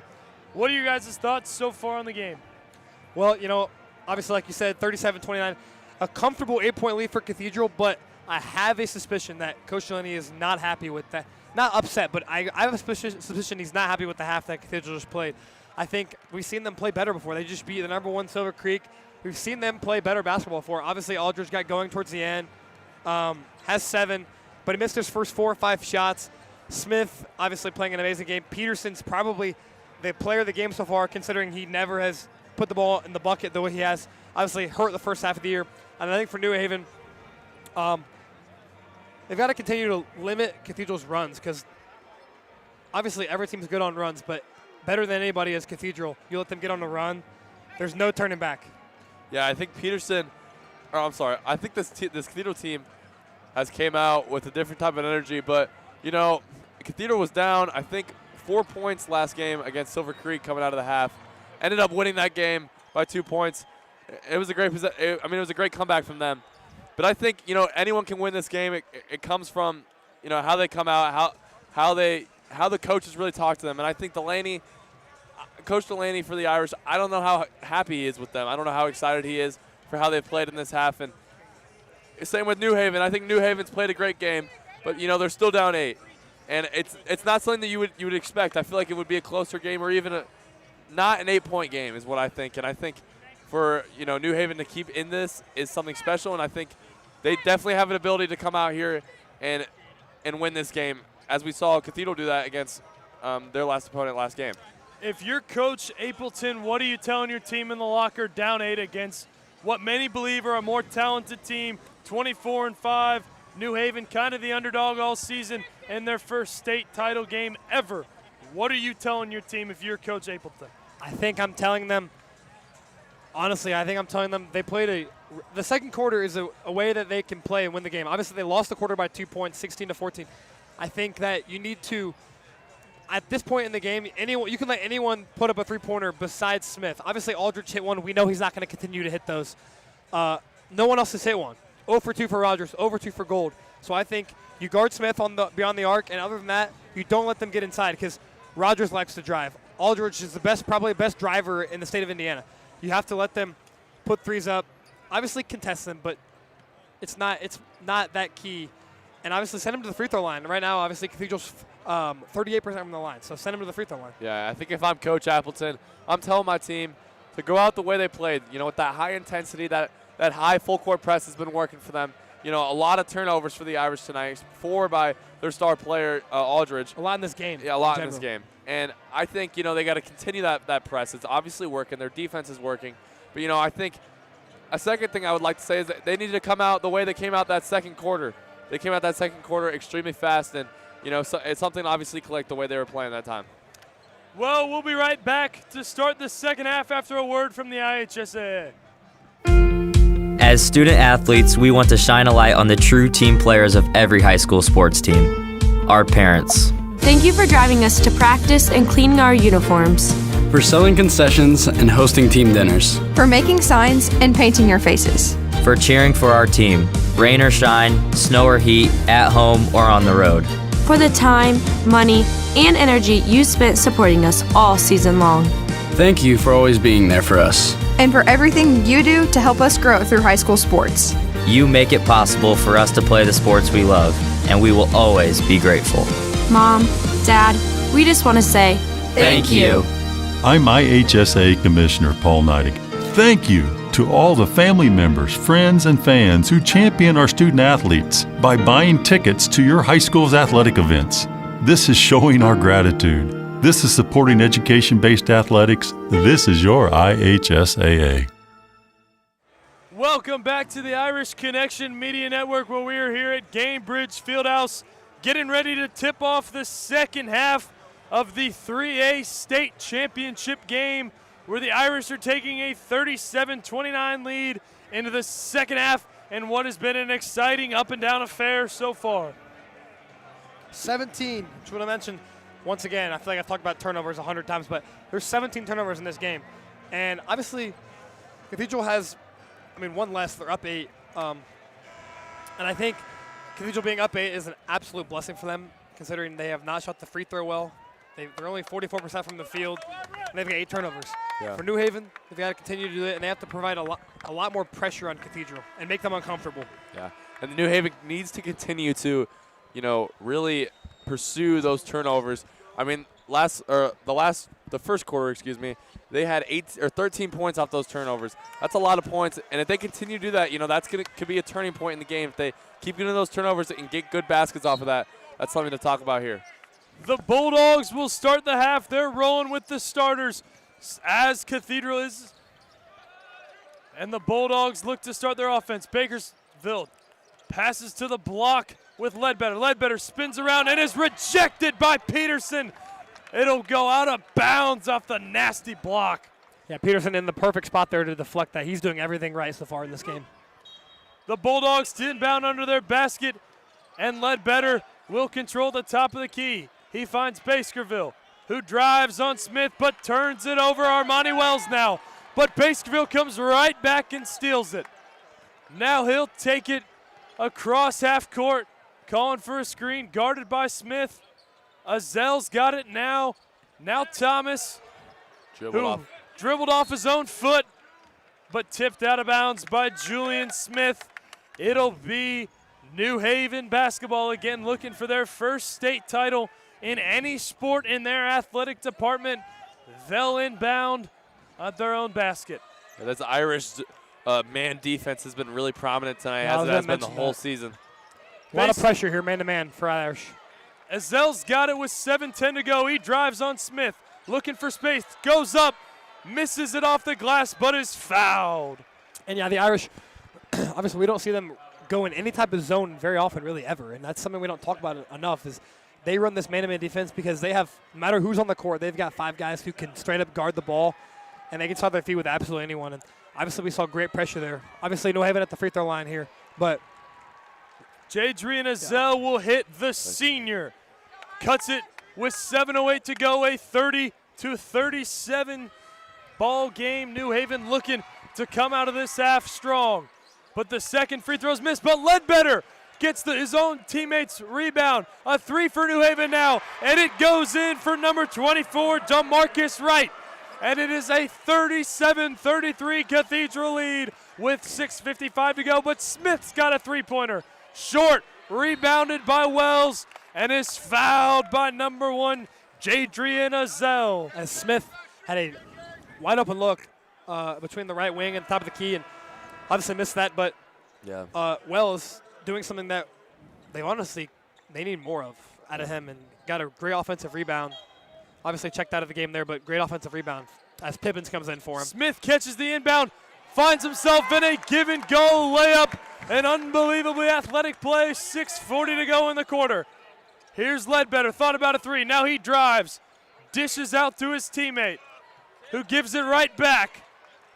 What are your guys' thoughts so far on the game? Well, obviously, like you said, 37-29, a comfortable 8-point lead for Cathedral, but I have a suspicion that Coach Delaney is not happy with that. Not upset, but I have a suspicion he's not happy with the half that Cathedral just played. I think we've seen them play better before. They just beat the number 1 Silver Creek. We've seen them play better basketball before. Obviously, Aldridge got going towards the end, has 7, but he missed his first 4 or 5 shots. Smith, obviously, playing an amazing game. Peterson's probably the player of the game so far, considering he never has put the ball in the bucket the way he has. Obviously, hurt the first half of the year. And I think for New Haven, they've got to continue to limit Cathedral's runs, because obviously every team's good on runs, but better than anybody is Cathedral. You let them get on a run, there's no turning back. Yeah, I think I think this Cathedral team has came out with a different type of energy, but, Cathedral was down, I think, 4 points last game against Silver Creek coming out of the half. Ended up winning that game by 2 points. It was a great it was a great comeback from them. But I think, anyone can win this game. It comes from, how they come out, how the coaches really talk to them. And I think Coach Delaney for the Irish, I don't know how happy he is with them. I don't know how excited he is for how they've played in this half. And same with New Haven. I think New Haven's played a great game, but they're still down 8. And it's not something that you would expect. I feel like it would be a closer game, or even not an 8-point game is what I think. And I think for New Haven to keep in this is something special, and I think they definitely have an ability to come out here and win this game, as we saw Cathedral do that against their last opponent last game. If you're Coach Appleton, what are you telling your team in the locker down 8 against what many believe are a more talented team, 24-5, New Haven kind of the underdog all season in their first state title game ever? What are you telling your team if you're Coach Appleton? I think I'm telling them they played the second quarter is a way that they can play and win the game. Obviously, they lost the quarter by 2 points, 16-14. I think that you need to, at this point in the game, you can let anyone put up a 3-pointer besides Smith. Obviously, Aldridge hit one. We know he's not going to continue to hit those. No one else has hit one. 0 for 2 for Rogers, 0 for 2 for Gold. So I think you guard Smith beyond the arc, and other than that, you don't let them get inside, because Rogers likes to drive. Aldridge is probably the best driver in the state of Indiana. You have to let them put threes up. Obviously contest them, but it's not that key. And obviously send them to the free throw line. Right now, obviously Cathedral's 38% from the line, so send them to the free throw line. Yeah, I think if I'm Coach Appleton, I'm telling my team to go out the way they played. With that high intensity, that high full court press has been working for them. A lot of turnovers for the Irish tonight, 4 by their star player, Aldridge. A lot in this game. Yeah, a lot in this game. And I think, they got to continue that press. It's obviously working. Their defense is working. But, I think a second thing I would like to say is that they need to come out the way they came out that second quarter. They came out that second quarter extremely fast, and, so it's something to obviously collect the way they were playing that time. Well, we'll be right back to start the second half after a word from the IHSAA. As student athletes, we want to shine a light on the true team players of every high school sports team, our parents. Thank you for driving us to practice and cleaning our uniforms. For selling concessions and hosting team dinners. For making signs and painting your faces. For cheering for our team, rain or shine, snow or heat, at home or on the road. For the time, money, and energy you spent supporting us all season long. Thank you for always being there for us. And for everything you do to help us grow through high school sports. You make it possible for us to play the sports we love, and we will always be grateful. Mom, Dad, we just want to say thank you. I'm IHSAA Commissioner Paul Neidig. Thank you to all the family members, friends, and fans who champion our student athletes by buying tickets to your high school's athletic events. This is showing our gratitude. This is supporting education-based athletics. This is your IHSAA. Welcome back to the Irish Connection Media Network, where we are here at Gainbridge FieldHouse, getting ready to tip off the second half of the 3A State Championship game, where the Irish are taking a 37-29 lead into the second half in what has been an exciting up-and-down affair so far. 17, which what I mentioned. Once again, I feel like I've talked about turnovers 100 times, but there's 17 turnovers in this game. And obviously, Cathedral has, one less. They're up 8. And I think Cathedral being up 8 is an absolute blessing for them, considering they have not shot the free throw well. They're only 44% from the field, and they've got 8 turnovers. Yeah. For New Haven, they've got to continue to do it, and they have to provide a lot more pressure on Cathedral and make them uncomfortable. Yeah, and New Haven needs to continue to, really pursue those turnovers. The first quarter, they had 13 points off those turnovers. That's a lot of points, and if they continue to do that, that's could be a turning point in the game. If they keep getting those turnovers and get good baskets off of that, that's something to talk about here. The Bulldogs will start the half. They're rolling with the starters as Cathedral is. And the Bulldogs look to start their offense. Bakersfield passes to the block with Ledbetter. Ledbetter spins around and is rejected by Peterson. It'll go out of bounds off the nasty block. Yeah, Peterson in the perfect spot there to deflect that. He's doing everything right so far in this game. The Bulldogs inbound under their basket, and Ledbetter will control the top of the key. He finds Baskerville, who drives on Smith but turns it over. Armani Wells now, but Baskerville comes right back and steals it. Now he'll take it across half court, calling for a screen, guarded by Smith. Azel's got it now. Now Thomas, dribbled off his own foot, but tipped out of bounds by Julian Smith. It'll be New Haven basketball again, looking for their first state title in any sport in their athletic department. They'll inbound at their own basket. Yeah, this Irish man defense has been really prominent tonight, as it has been the whole season. A lot of pressure here, man-to-man for Irish. Azel's got it with 7:10 to go. He drives on Smith, looking for space, goes up, misses it off the glass, but is fouled. And yeah, the Irish, obviously we don't see them go in any type of zone very often, really ever, and that's something we don't talk about enough is they run this man-to-man defense because they have, no matter who's on the court, they've got 5 guys who can straight up guard the ball, and they can start their feet with absolutely anyone. And obviously we saw great pressure there. Obviously New Haven at the free throw line here, but Jadrian Azel will hit the senior. Cuts it with 7:08 to go, a 30-37 ball game. New Haven looking to come out of this half strong. But the second free throw's missed, but Ledbetter gets his own teammates rebound. A 3 for New Haven now, and it goes in for number 24, DeMarcus Wright. And it is a 37-33 Cathedral lead with 6:55 to go, but Smith's got a three-pointer. Short, rebounded by Wells, and is fouled by number 1, Jadrian Azel. As Smith had a wide open look between the right wing and top of the key, and obviously missed that, but Wells doing something that they need more of out of him, and got a great offensive rebound. Obviously checked out of the game there, but great offensive rebound as Pippins comes in for him. Smith catches the inbound, finds himself in a give-and-go layup. An unbelievably athletic play, 6:40 to go in the quarter. Here's Ledbetter, thought about a 3. Now he drives, dishes out to his teammate, who gives it right back.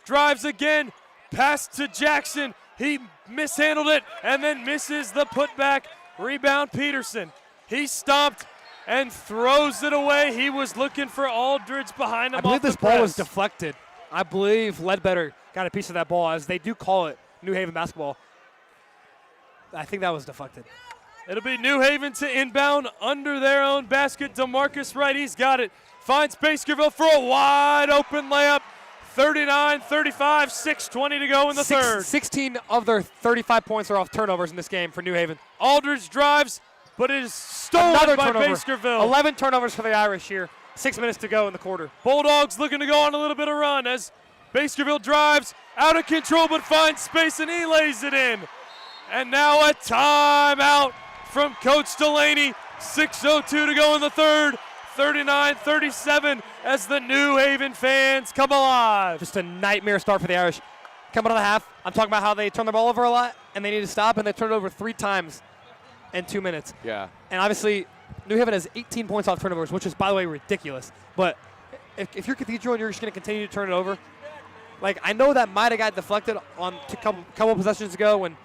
Drives again, pass to Jackson. He mishandled it and then misses the putback. Rebound Peterson. He stomped and throws it away. He was looking for Aldridge behind him. I believe this ball was deflected. I believe Ledbetter got a piece of that ball, as they do call it New Haven basketball. I think that was deflected. It'll be New Haven to inbound under their own basket. DeMarcus Wright, he's got it. Finds Baskerville for a wide open layup. 39-35, 6:20 to go in the third. 16 of their 35 points are off turnovers in this game for New Haven. Aldridge drives, but it is stolen by Baskerville. 11 turnovers for the Irish here. 6 minutes to go in the quarter. Bulldogs looking to go on a little bit of run as Baskerville drives, out of control, but finds space, and he lays it in. And now a timeout from Coach Delaney. 6:02 to go in the third. 39-37 as the New Haven fans come alive. Just a nightmare start for the Irish. Coming out of the half, I'm talking about how they turn the ball over a lot, and they need to stop, and they turn it over 3 times in 2 minutes. Yeah. And obviously, New Haven has 18 points off turnovers, which is, by the way, ridiculous. But if you're Cathedral and you're just going to continue to turn it over, I know that might have got deflected on a couple possessions ago when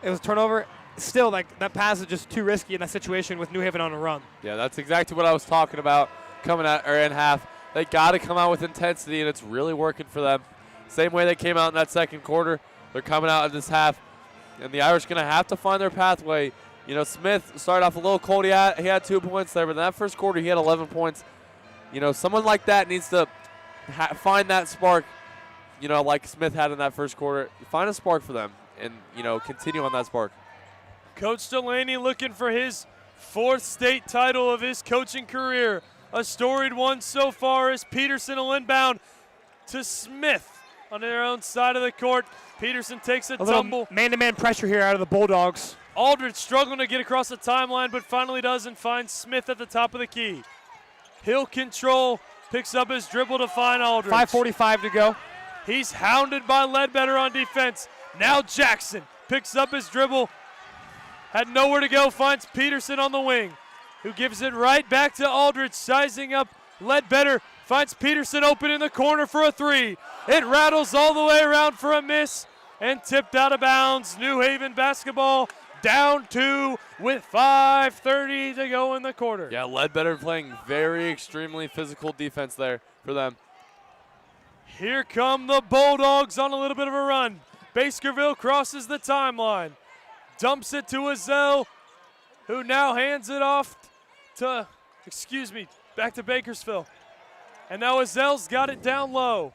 it was a turnover. still, like, that pass is just too risky in that situation with New Haven on a run. Yeah, that's exactly what I was talking about coming out or in half. They got to come out with intensity, and it's really working for them. Same way they came out in that second quarter, they're coming out in this half, and the Irish going to have to find their pathway. You know, Smith started off a little cold. He had 2 points there, but in that first quarter he had 11 points. You know, someone like that needs to find that spark, you know, like Smith had in that first quarter. Find a spark for them and, you know, continue on that spark. Coach Delaney looking for his 4th state title of his coaching career. A storied one so far as Peterson will inbound to Smith on their own side of the court. Peterson takes a tumble. Man-to-man pressure here out of the Bulldogs. Aldridge struggling to get across the timeline, but finally does and finds Smith at the top of the key. He'll control, picks up his dribble to find Aldridge. 5:45 to go. He's hounded by Ledbetter on defense. Now Jackson picks up his dribble. Had nowhere to go, finds Peterson on the wing, who gives it right back to Aldridge, sizing up Ledbetter. Finds Peterson open in the corner for a 3. It rattles all the way around for a miss and tipped out of bounds. New Haven basketball down 2 with 5:30 to go in the quarter. Yeah, Ledbetter playing very extremely physical defense there for them. Here come the Bulldogs on a little bit of a run. Baskerville crosses the timeline. Dumps it to Azell, who now hands it off to, back to Bakersfield. And now Azell's got it down low.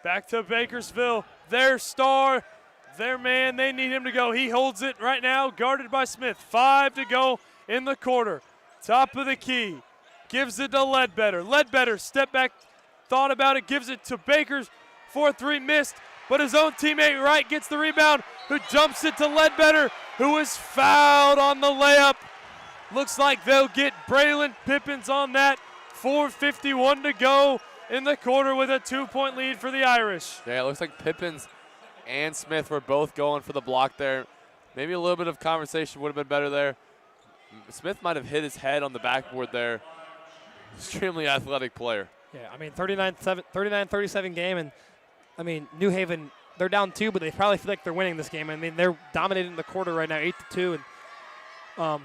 Back to Bakersfield, their star, their man, they need him to go. He holds it right now, guarded by Smith. 5 to go in the quarter. Top of the key, gives it to Ledbetter. Ledbetter, step back, thought about it, gives it to Bakers. 4-3 missed, but his own teammate Wright gets the rebound, who jumps it to Ledbetter, who is fouled on the layup. Looks like they'll get Braylon Pippins on that. 4:51 to go in the quarter with a 2-point lead for the Irish. Yeah, it looks like Pippins and Smith were both going for the block there. Maybe a little bit of conversation would have been better there. Smith might have hit his head on the backboard there. Extremely athletic player. Yeah, I mean, 39-37 game, and, I mean, New Haven, they're down 2, but they probably feel like they're winning this game. I mean, they're dominating the quarter right now, 8-2, and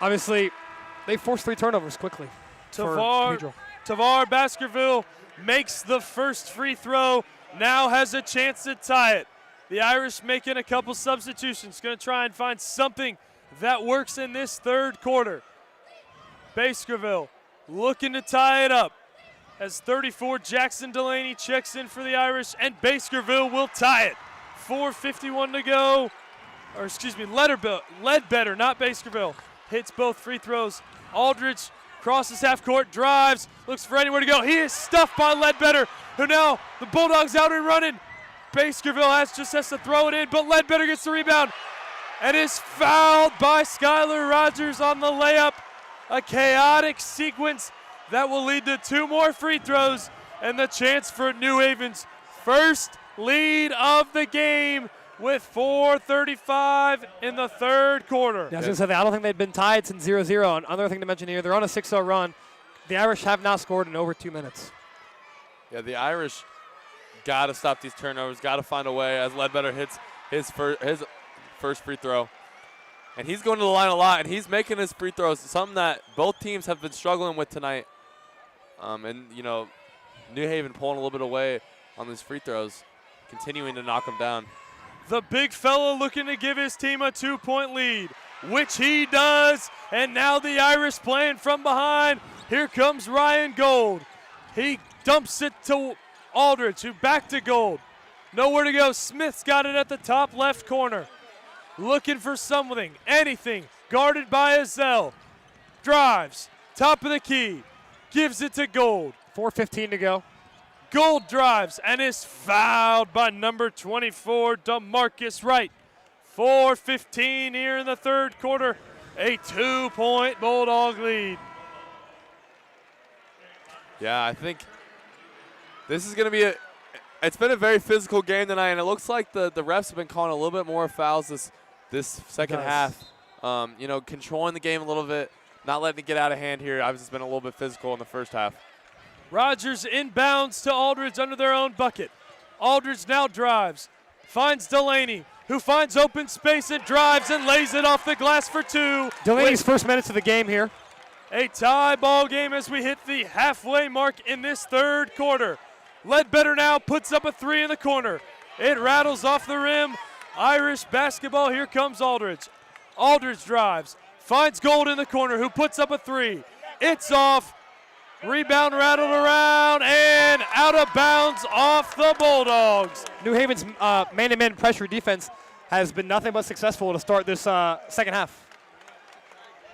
obviously they forced 3 turnovers quickly. Tavar Baskerville makes the first free throw, now has a chance to tie it. The Irish making a couple substitutions, going to try and find something that works in this third quarter. Baskerville looking to tie it up. As 34, Jackson Delaney checks in for the Irish, and Baskerville will tie it. 4:51 to go. Or excuse me, Ledbetter, not Baskerville. Hits both free throws. Aldridge crosses half court, drives, looks for anywhere to go. He is stuffed by Ledbetter, who now the Bulldogs out and running. Baskerville just has to throw it in, but Ledbetter gets the rebound and is fouled by Skylar Rogers on the layup. A chaotic sequence that will lead to 2 more free throws and the chance for New Haven's first lead of the game with 4:35 in the third quarter. Yeah, I was going to say, I don't think they've been tied since 0-0. Another thing to mention here, they're on a 6-0 run. The Irish have not scored in over 2 minutes. Yeah, the Irish got to stop these turnovers, got to find a way as Ledbetter hits his first free throw. And he's going to the line a lot, and he's making his free throws, something that both teams have been struggling with tonight. And, you know, New Haven pulling a little bit away on these free throws, continuing to knock them down. The big fella looking to give his team a 2-point lead, which he does. And now the Irish playing from behind. Here comes Ryan Gold. He dumps it to Aldridge, who back to Gold. Nowhere to go. Smith's got it at the top left corner. Looking for something, anything. Guarded by Azell. Drives. Top of the key. Gives it to Gold. 4:15 to go. Gold drives and is fouled by number 24, DeMarcus Wright. 4:15 here in the third quarter. A 2-point Bulldog lead. Yeah, I think this is going to be it's been a very physical game tonight, and it looks like the refs have been calling a little bit more fouls this second half. You know, controlling the game a little bit, not letting it get out of hand here. Obviously, it's been a little bit physical in the first half. Rogers inbounds to Aldridge under their own bucket. Aldridge now drives, finds Delaney, who finds open space and drives and lays it off the glass for two. Delaney's first minutes of the game here. A tie ball game as we hit the halfway mark in this third quarter. Ledbetter now puts up a three in the corner. It rattles off the rim. Irish basketball, here comes Aldridge. Aldridge drives, finds Gold in the corner, who puts up a three. It's off, rebound rattled around, and out of bounds off the Bulldogs. New Haven's man-to-man pressure defense has been nothing but successful to start this second half.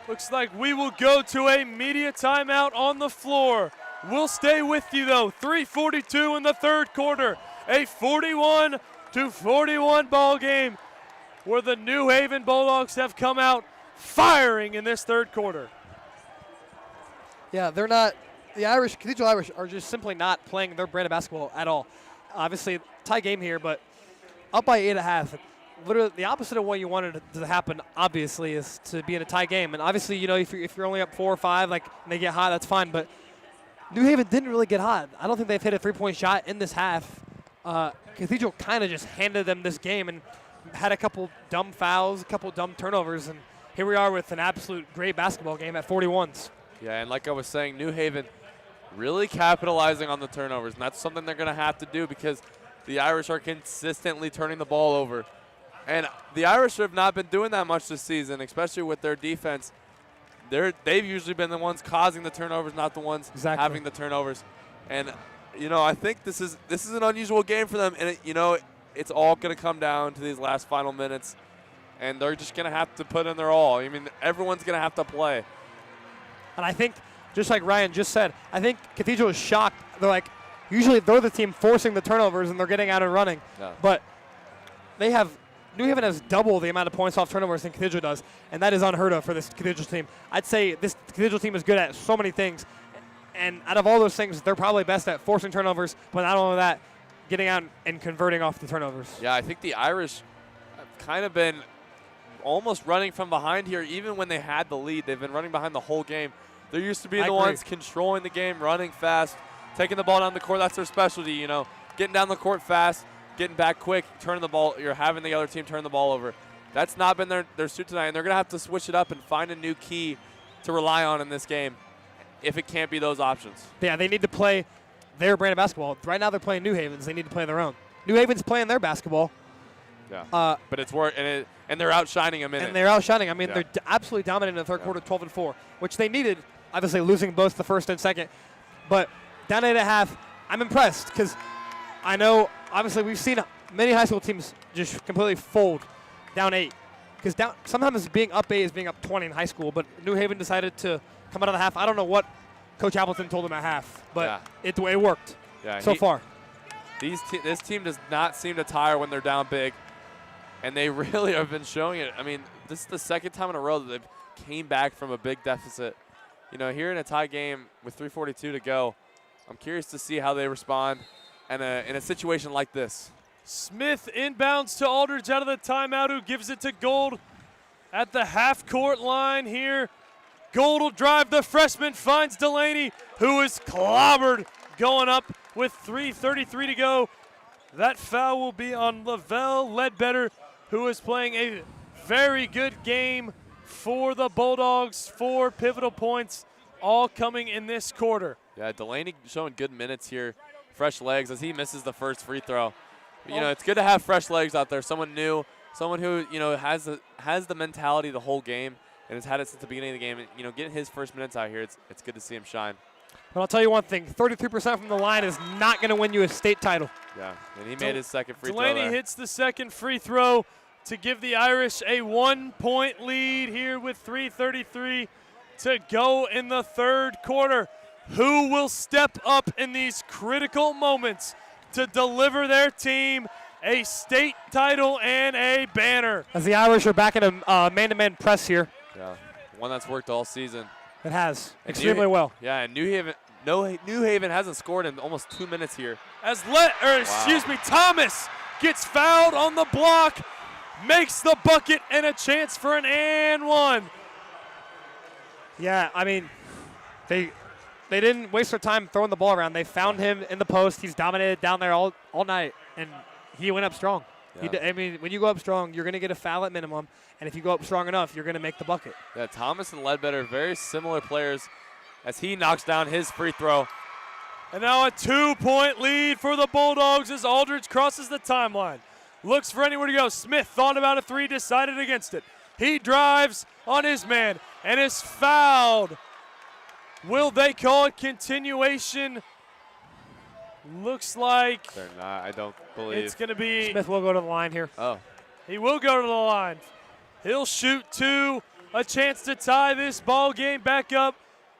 Looks like we will go to a media timeout on the floor. We'll stay with you though. 3:42 in the third quarter. A 41-41 ball game where the New Haven Bulldogs have come out firing in this third quarter. Yeah, they're not. The Cathedral Irish are just simply not playing their brand of basketball at all. Obviously, tie game here, but up by 8.5. Literally the opposite of what you wanted to happen, obviously, is to be in a tie game. And obviously, you know, if you're only up 4 or 5, like, and they get hot, that's fine. But New Haven didn't really get hot. I don't think they've hit a three-point shot in this half. Cathedral kind of just handed them this game and had a couple dumb fouls, a couple dumb turnovers, and here we are with an absolute great basketball game at 41s. Yeah, and like I was saying, New Haven really capitalizing on the turnovers, and that's something they're going to have to do because the Irish are consistently turning the ball over. And the Irish have not been doing that much this season, especially with their defense. They've usually been the ones causing the turnovers, not the ones having the turnovers. And, you know, I think this is an unusual game for them, and, it's all going to come down to these last final minutes, and they're just going to have to put in their all. I mean, everyone's going to have to play. And I think, just like Ryan just said, I think Cathedral is shocked. They're like, usually they're the team forcing the turnovers, and they're getting out and running. Yeah. But New Haven has double the amount of points off turnovers than Cathedral does, and that is unheard of for this Cathedral team. I'd say this Cathedral team is good at so many things, and out of all those things, they're probably best at forcing turnovers, but not only that, getting out and converting off the turnovers. Yeah, I think the Irish have kind of been almost running from behind here, even when they had the lead. They've been running behind the whole game. They're used to be the ones controlling the game, running fast, taking the ball down the court. That's their specialty, getting down the court fast, getting back quick, turning the ball. You're having the other team turn the ball over. That's not been their suit tonight, and they're going to have to switch it up and find a new key to rely on in this game if it can't be those options. Yeah, they need to play their brand of basketball. Right now they're playing New Haven's. They need to play their own. New Haven's playing their basketball. Yeah, but it's work, and they're outshining them in it. And they're outshining. I mean, they're absolutely dominant in the third quarter, 12-4, which they needed, obviously losing both the first and second. But down 8.5, I'm impressed because I know, obviously, we've seen many high school teams just completely fold down 8. Because sometimes being up 8 is being up 20 in high school, but New Haven decided to come out of the half. I don't know what Coach Appleton told them at half, but it worked so far. This team does not seem to tire when they're down big, and they really have been showing it. I mean, this is the second time in a row that they've came back from a big deficit. Here in a tie game with 3:42 to go, I'm curious to see how they respond in a situation like this. Smith inbounds to Aldridge out of the timeout, who gives it to Gold at the half-court line here. Gold will drive the freshman, finds Delaney, who is clobbered going up with 3:33 to go. That foul will be on Lavelle Ledbetter, who is playing a very good game for the Bulldogs. 4 pivotal points, all coming in this quarter. Yeah, Delaney showing good minutes here. Fresh legs as he misses the first free throw. It's good to have fresh legs out there. Someone new, someone who has the mentality the whole game and has had it since the beginning of the game. And, getting his first minutes out here, it's good to see him shine. But I'll tell you one thing: 33% from the line is not going to win you a state title. Yeah, and he made his second free throw. Delaney hits the second free throw to give the Irish a 1-point lead here with 3:33 to go in the third quarter. Who will step up in these critical moments to deliver their team a state title and a banner? As the Irish are back in a man-to-man press here. Yeah, one that's worked all season. It has, extremely well. Yeah, and New Haven hasn't scored in almost 2 minutes here. As Thomas gets fouled on the block, makes the bucket, and a chance for an and one. Yeah, I mean, they didn't waste their time throwing the ball around. They found him in the post. He's dominated down there all night, and he went up strong. Yeah. I mean, when you go up strong, you're going to get a foul at minimum, and if you go up strong enough, you're going to make the bucket. Yeah, Thomas and Ledbetter, very similar players as he knocks down his free throw. And now a 2-point lead for the Bulldogs as Aldridge crosses the timeline. Looks for anywhere to go. Smith thought about a three, decided against it. He drives on his man and is fouled. Will they call it continuation? Looks like They're not, I don't believe. it's going to be. Smith will go to the line here. Oh. He will go to the line. He'll shoot two. A chance to tie this ball game back up.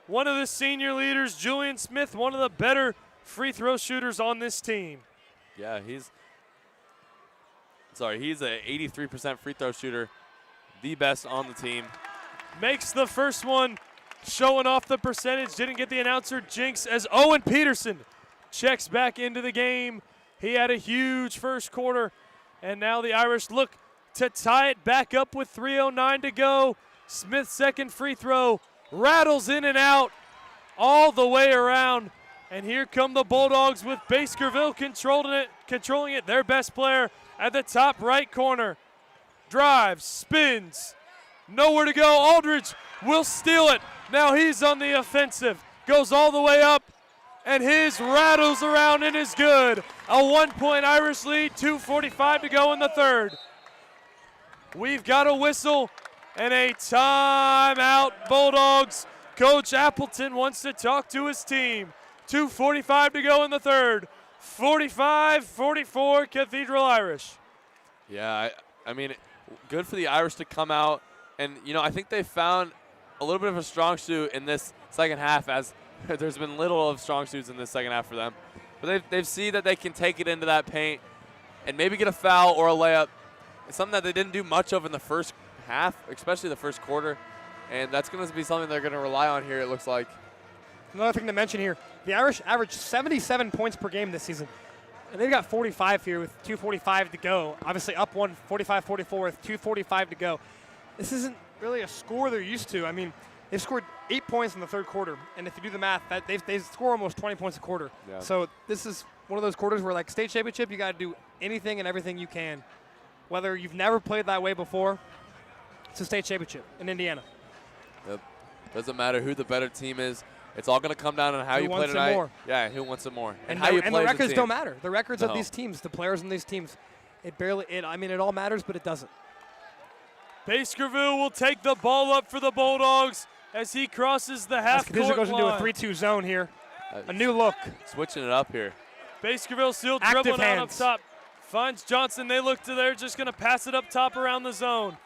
One of the senior leaders, Julian Smith, one of the better free throw shooters on this team. Yeah, he's a 83% free throw shooter, the best on the team. Makes the first one, showing off the percentage. Didn't get the announcer jinx as Owen Peterson checks back into the game. He had a huge first quarter, and now the Irish look to tie it back up with 3:09 to go. Smith's second free throw rattles in and out all the way around. And here come the Bulldogs with Baskerville controlling it. Their best player at the top right corner. Drives, spins, nowhere to go. Aldridge will steal it. Now he's on the offensive. Goes all the way up, and his rattles around and is good. A 1-point Irish lead, 2:45 to go in the third. We've got a whistle and a timeout, Bulldogs. Coach Appleton wants to talk to his team. 2:45 to go in the third. 45-44 Cathedral Irish. Yeah, I mean, good for the Irish to come out. And, I think they found a little bit of a strong suit in this second half, as there's been little of strong suits in this second half for them. But they've seen that they can take it into that paint and maybe get a foul or a layup. It's something that they didn't do much of in the first half, especially the first quarter. And that's going to be something they're going to rely on here, it looks like. Another thing to mention here, the Irish averaged 77 points per game this season. And they've got 45 here with 2:45 to go. Obviously up one, 45-44 with 2:45 to go. This isn't really a score they're used to. I mean, they've scored 8 points in the third quarter. And if you do the math, they score almost 20 points a quarter. Yeah. So this is one of those quarters where, like state championship, you got to do anything and everything you can. Whether you've never played that way before, it's a state championship in Indiana. Yep. Doesn't matter who the better team is. It's all going to come down on how you play tonight. More. Yeah, who wants it more. And how you play the records as a team. don't matter. The records of these teams, the players in these teams, it all matters, but it doesn't. Baskerville will take the ball up for the Bulldogs as he crosses the half-court line. Goes into a 3-2 zone here. A new look. Switching it up here. Baskerville still Active dribbling out up hands. top. Finds Johnson. They look to they're just going to pass it up top around the zone.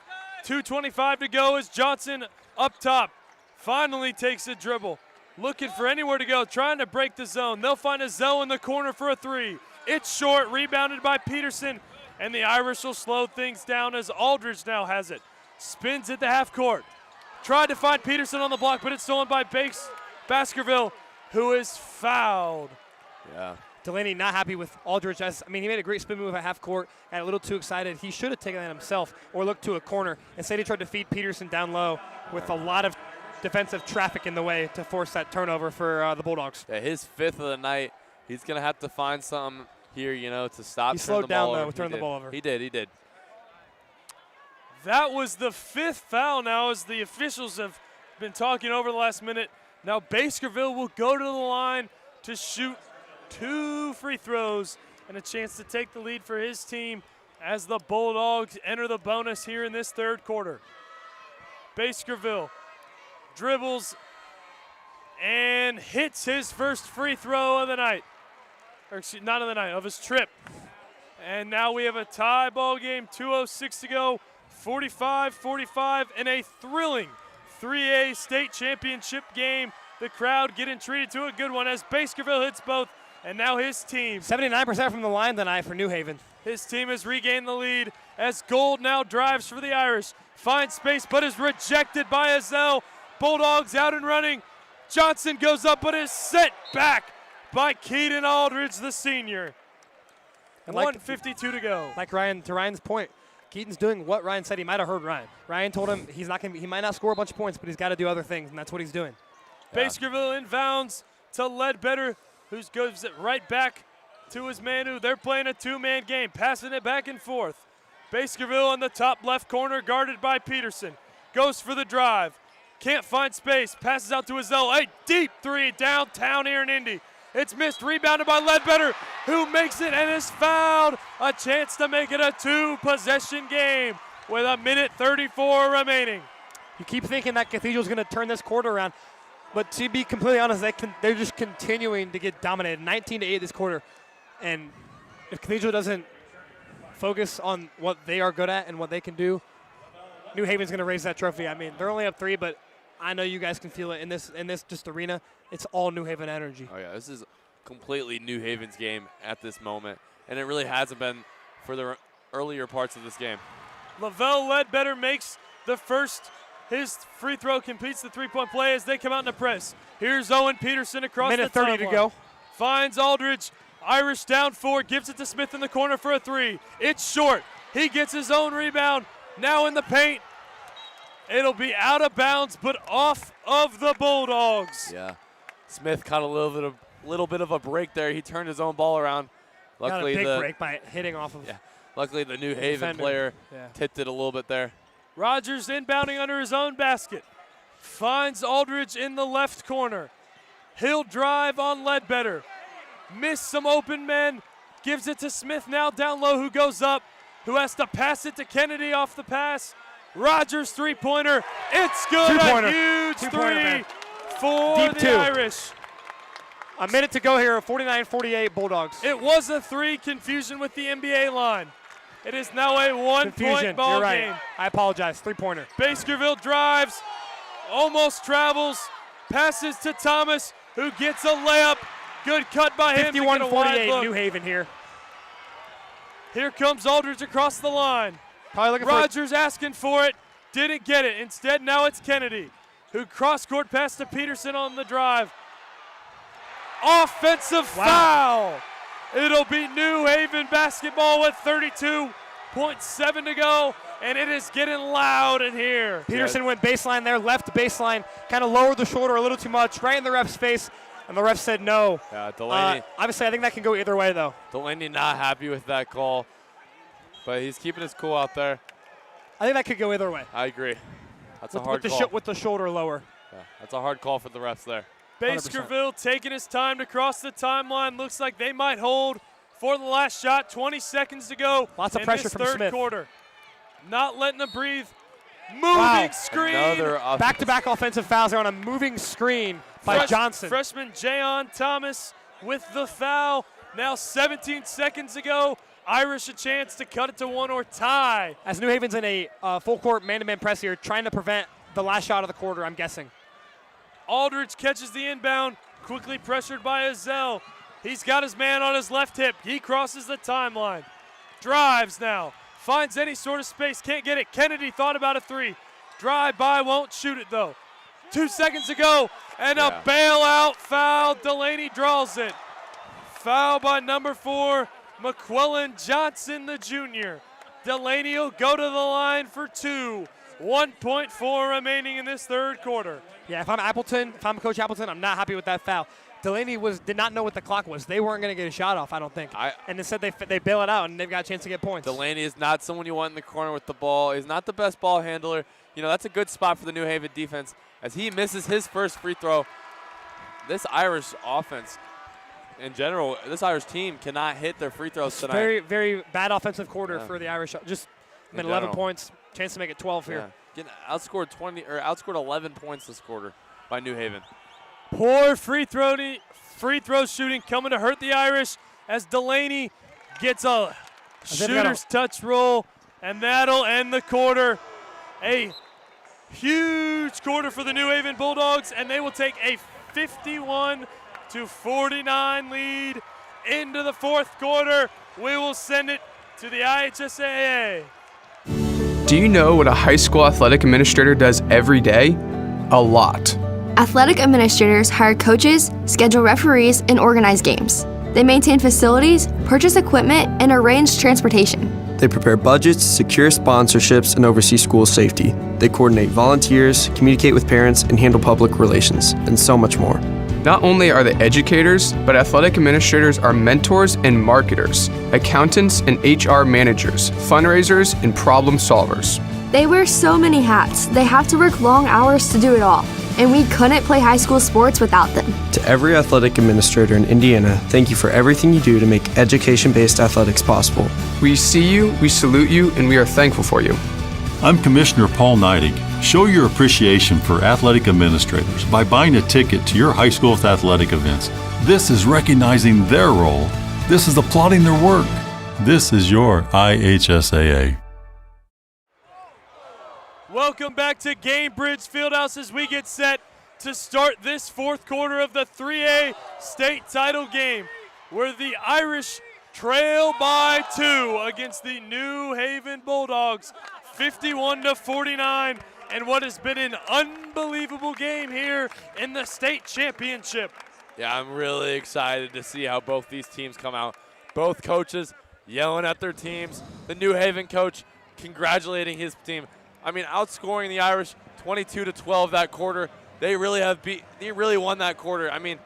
2:25 to go as Johnson up top. Finally takes a dribble. Looking for anywhere to go, trying to break the zone. They'll find a Zell in the corner for a three. It's short, rebounded by Peterson, and the Irish will slow things down as Aldridge now has it. Spins at the half court. Tried to find Peterson on the block, but it's stolen by Baskerville, who is fouled. Yeah. Delaney not happy with Aldridge. He made a great spin move at half court, got a little too excited. He should have taken that himself or looked to a corner. Instead, he tried to feed Peterson down low with a lot of defensive traffic in the way to force that turnover for the Bulldogs. Yeah, his fifth of the night. He's going to have to find something here, to stop. He slowed down, though, with turning the ball over. He did. That was the fifth foul now as the officials have been talking over the last minute. Now Baskerville will go to the line to shoot 2 free throws and a chance to take the lead for his team as the Bulldogs enter the bonus here in this third quarter. Baskerville dribbles and hits his first free throw of the night. Or excuse, not of the night, of his trip. And now we have a tie ball game, 2:06 to go, 45-45, and a thrilling 3A state championship game. The crowd getting treated to a good one as Baskerville hits both, and now his team. 79% from the line tonight for New Haven. His team has regained the lead as Gold now drives for the Irish. Finds space, but is rejected by Azell. Bulldogs out and running. Johnson goes up, but is set back by Keaton Aldridge, the senior. And 1:52 to go. To Ryan's point, Keaton's doing what Ryan said. He might have heard Ryan. Ryan told him he might not score a bunch of points, but he's got to do other things, and that's what he's doing. Baskerville inbounds to Ledbetter, who goes it right back to his Manu. They're playing a two-man game, passing it back and forth. Baskerville in the top left corner, guarded by Peterson. Goes for the drive. Can't find space. Passes out to Azell. A deep three downtown here in Indy. It's missed. Rebounded by Ledbetter, who makes it and is fouled. A chance to make it a two-possession game with 1:34 remaining. You keep thinking that Cathedral's going to turn this quarter around, but to be completely honest, they're just continuing to get dominated. 19-8 this quarter, and if Cathedral doesn't focus on what they are good at and what they can do, New Haven's going to raise that trophy. I mean, they're only up 3, but I know you guys can feel it in this just arena. It's all New Haven energy. Oh, yeah, this is completely New Haven's game at this moment, and it really hasn't been for the earlier parts of this game. Lavelle Ledbetter makes the first. His free throw completes the three-point play as they come out in the press. Here's Owen Peterson across the timeline. Minute 30 to go. Finds Aldridge. Irish down 4, gives it to Smith in the corner for a 3. It's short. He gets his own rebound. Now in the paint. It'll be out of bounds, but off of the Bulldogs. Yeah. Smith caught a little bit of a break there. He turned his own ball around. Luckily, got a big break by hitting off of. Yeah. Luckily, the New Haven player tipped it a little bit there. Rogers inbounding under his own basket. Finds Aldridge in the left corner. He'll drive on Ledbetter. Missed some open men. Gives it to Smith now down low, who goes up, who has to pass it to Kennedy off the pass. Rogers three-pointer. It's good. A huge three for Deep the two. Irish. A minute to go here, 49-48 Bulldogs. It was a 3, confusion with the NBA line. It is now a 1-point ball game. I apologize, three-pointer. Baskerville drives, almost travels, passes to Thomas, who gets a layup. Good cut by him. 51-48 New Haven here. Here comes Aldridge across the line. Probably looking Rogers asking for it, didn't get it. Instead, now it's Kennedy, who cross-court pass to Peterson on the drive. Offensive foul. It'll be New Haven basketball with 32.7 to go, and it is getting loud in here. Peterson went baseline there, left baseline, kind of lowered the shoulder a little too much, right in the ref's face, and the ref said no. Yeah, Delaney. Obviously, I think that can go either way, though. Delaney not happy with that call, but he's keeping his cool out there. I think that could go either way. I agree. That's a hard call. With the shoulder lower. Yeah, that's a hard call for the refs there. Baskerville 100%. Taking his time to cross the timeline. Looks like they might hold for the last shot. 20 seconds to go. Lots of pressure from third Smith. Quarter. Not letting them breathe. Moving screen. Back-to-back offensive fouls there on a moving screen by Johnson. Freshman Jayon Thomas with the foul. Now 17 seconds to go. Irish a chance to cut it to 1 or tie. As New Haven's in a full-court man-to-man press here, trying to prevent the last shot of the quarter, I'm guessing. Aldridge catches the inbound, quickly pressured by Azell. He's got his man on his left hip. He crosses the timeline. Drives now. Finds any sort of space. Can't get it. Kennedy thought about a 3. Drive by, won't shoot it though. 2 seconds to go, and a bailout foul. Delaney draws it. Foul by number 4, McQuillan Johnson, the junior. Delaney will go to the line for 2. 1.4 remaining in this third quarter. Yeah, if I'm Coach Appleton, I'm not happy with that foul. Delaney did not know what the clock was. They weren't going to get a shot off, I don't think. And instead they bail it out, and they've got a chance to get points. Delaney is not someone you want in the corner with the ball. He's not the best ball handler. You know, that's a good spot for the New Haven defense. As he misses his first free throw, this Irish offense, in general, this Irish team cannot hit their free throws tonight. Very, very bad offensive quarter for the Irish. Just 11 points, chance to make it 12 here. Getting outscored 11 points this quarter by New Haven. Poor free throw shooting coming to hurt the Irish as Delaney gets a shooter's touch roll, and that'll end the quarter. A huge quarter for the New Haven Bulldogs, and they will take a 51-49 lead into the fourth quarter. We will send it to the IHSAA. Do you know what a high school athletic administrator does every day? A lot. Athletic administrators hire coaches, schedule referees, and organize games. They maintain facilities, purchase equipment, and arrange transportation. They prepare budgets, secure sponsorships, and oversee school safety. They coordinate volunteers, communicate with parents, and handle public relations, and so much more. Not only are they educators, but athletic administrators are mentors and marketers, accountants and HR managers, fundraisers and problem solvers. They wear so many hats. They have to work long hours to do it all. And we couldn't play high school sports without them. To every athletic administrator in Indiana, thank you for everything you do to make education-based athletics possible. We see you, we salute you, and we are thankful for you. I'm Commissioner Paul Neidig. Show your appreciation for athletic administrators by buying a ticket to your high school's athletic events. This is recognizing their role. This is applauding their work. This is your IHSAA. Welcome back to Gainbridge FieldHouse as we get set to start this fourth quarter of the 3A state title game, where the Irish trail by 2 against the New Haven Bulldogs, 51-49, and what has been an unbelievable game here in the state championship. Yeah, I'm really excited to see how both these teams come out. Both coaches yelling at their teams. The New Haven coach congratulating his team. I mean, outscoring the Irish 22-12 that quarter. They really won that quarter. I mean,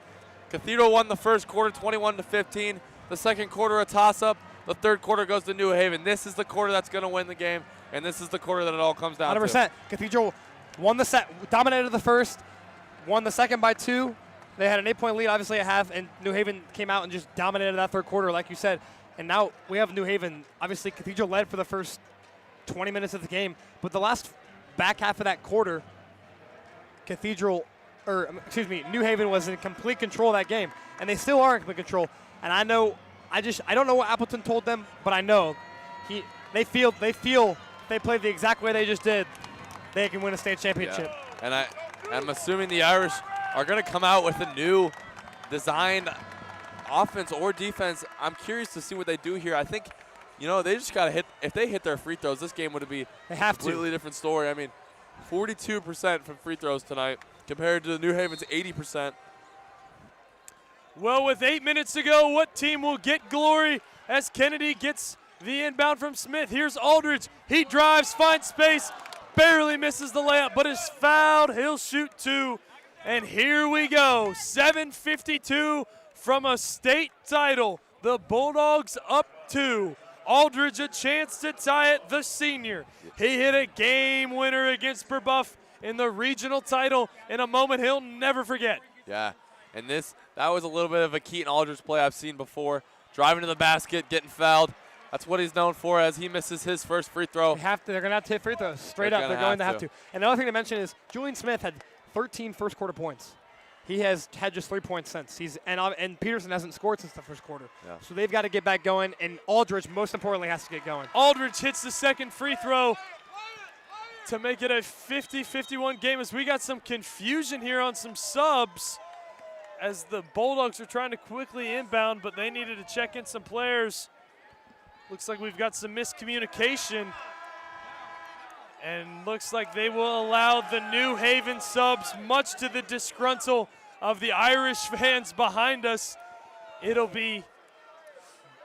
Cathedral won the first quarter 21-15. The second quarter a toss-up. The third quarter goes to New Haven. This is the quarter that's going to win the game, and this is the quarter that it all comes down 100%. to. Cathedral won the set, dominated the first, won the second by 2. They had an 8-point lead, obviously, at half, and New Haven came out and just dominated that third quarter, like you said. And now we have New Haven. Obviously, Cathedral led for the first 20 minutes of the game, but the last back half of that quarter, New Haven was in complete control of that game, and they still are in complete control. And I don't know what Appleton told them, but I know they feel if they play the exact way they just did, they can win a state championship. Yeah. And I'm assuming the Irish are going to come out with a new design offense or defense. I'm curious to see what they do here. I think, they just got to hit. If they hit their free throws, this game would be a completely different story. I mean, 42% from free throws tonight compared to the New Haven's 80%. Well, with 8 minutes to go, what team will get glory as Kennedy gets the inbound from Smith? Here's Aldridge. He drives, finds space, barely misses the layup, but is fouled. He'll shoot 2. And here we go. 7:52 from a state title. The Bulldogs up 2. Aldridge a chance to tie it, the senior. He hit a game winner against Burbuff in the regional title in a moment he'll never forget. Yeah, and that was a little bit of a Keaton Aldridge play I've seen before. Driving to the basket, getting fouled. That's what he's known for as he misses his first free throw. They're going to have to hit free throws. Straight up, they're going to have to. And the other thing to mention is Julian Smith had 13 first quarter points. He has had just 3 points since. And Peterson hasn't scored since the first quarter. Yeah. So they've got to get back going, and Aldridge, most importantly, has to get going. Aldridge hits the second free throw to make it a 50-51 game as we got some confusion here on some subs as the Bulldogs are trying to quickly inbound, but they needed to check in some players. Looks like we've got some miscommunication. And looks like they will allow the New Haven subs, much to the disgruntle of the Irish fans behind us. It'll be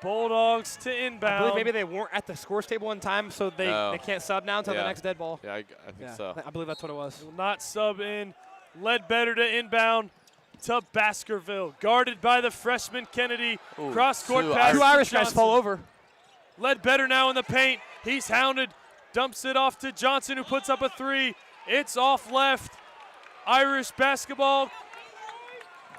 Bulldogs to inbound. I believe maybe they weren't at the scores table in time, so they can't sub now until the next dead ball. Yeah, I think so. I believe that's what it was. Will not sub in. Ledbetter to inbound to Baskerville. Guarded by the freshman Kennedy. Cross-court pass. 2 Irish guys fall over. Ledbetter now in the paint. He's hounded. Dumps it off to Johnson, who puts up a 3. It's off left. Irish basketball.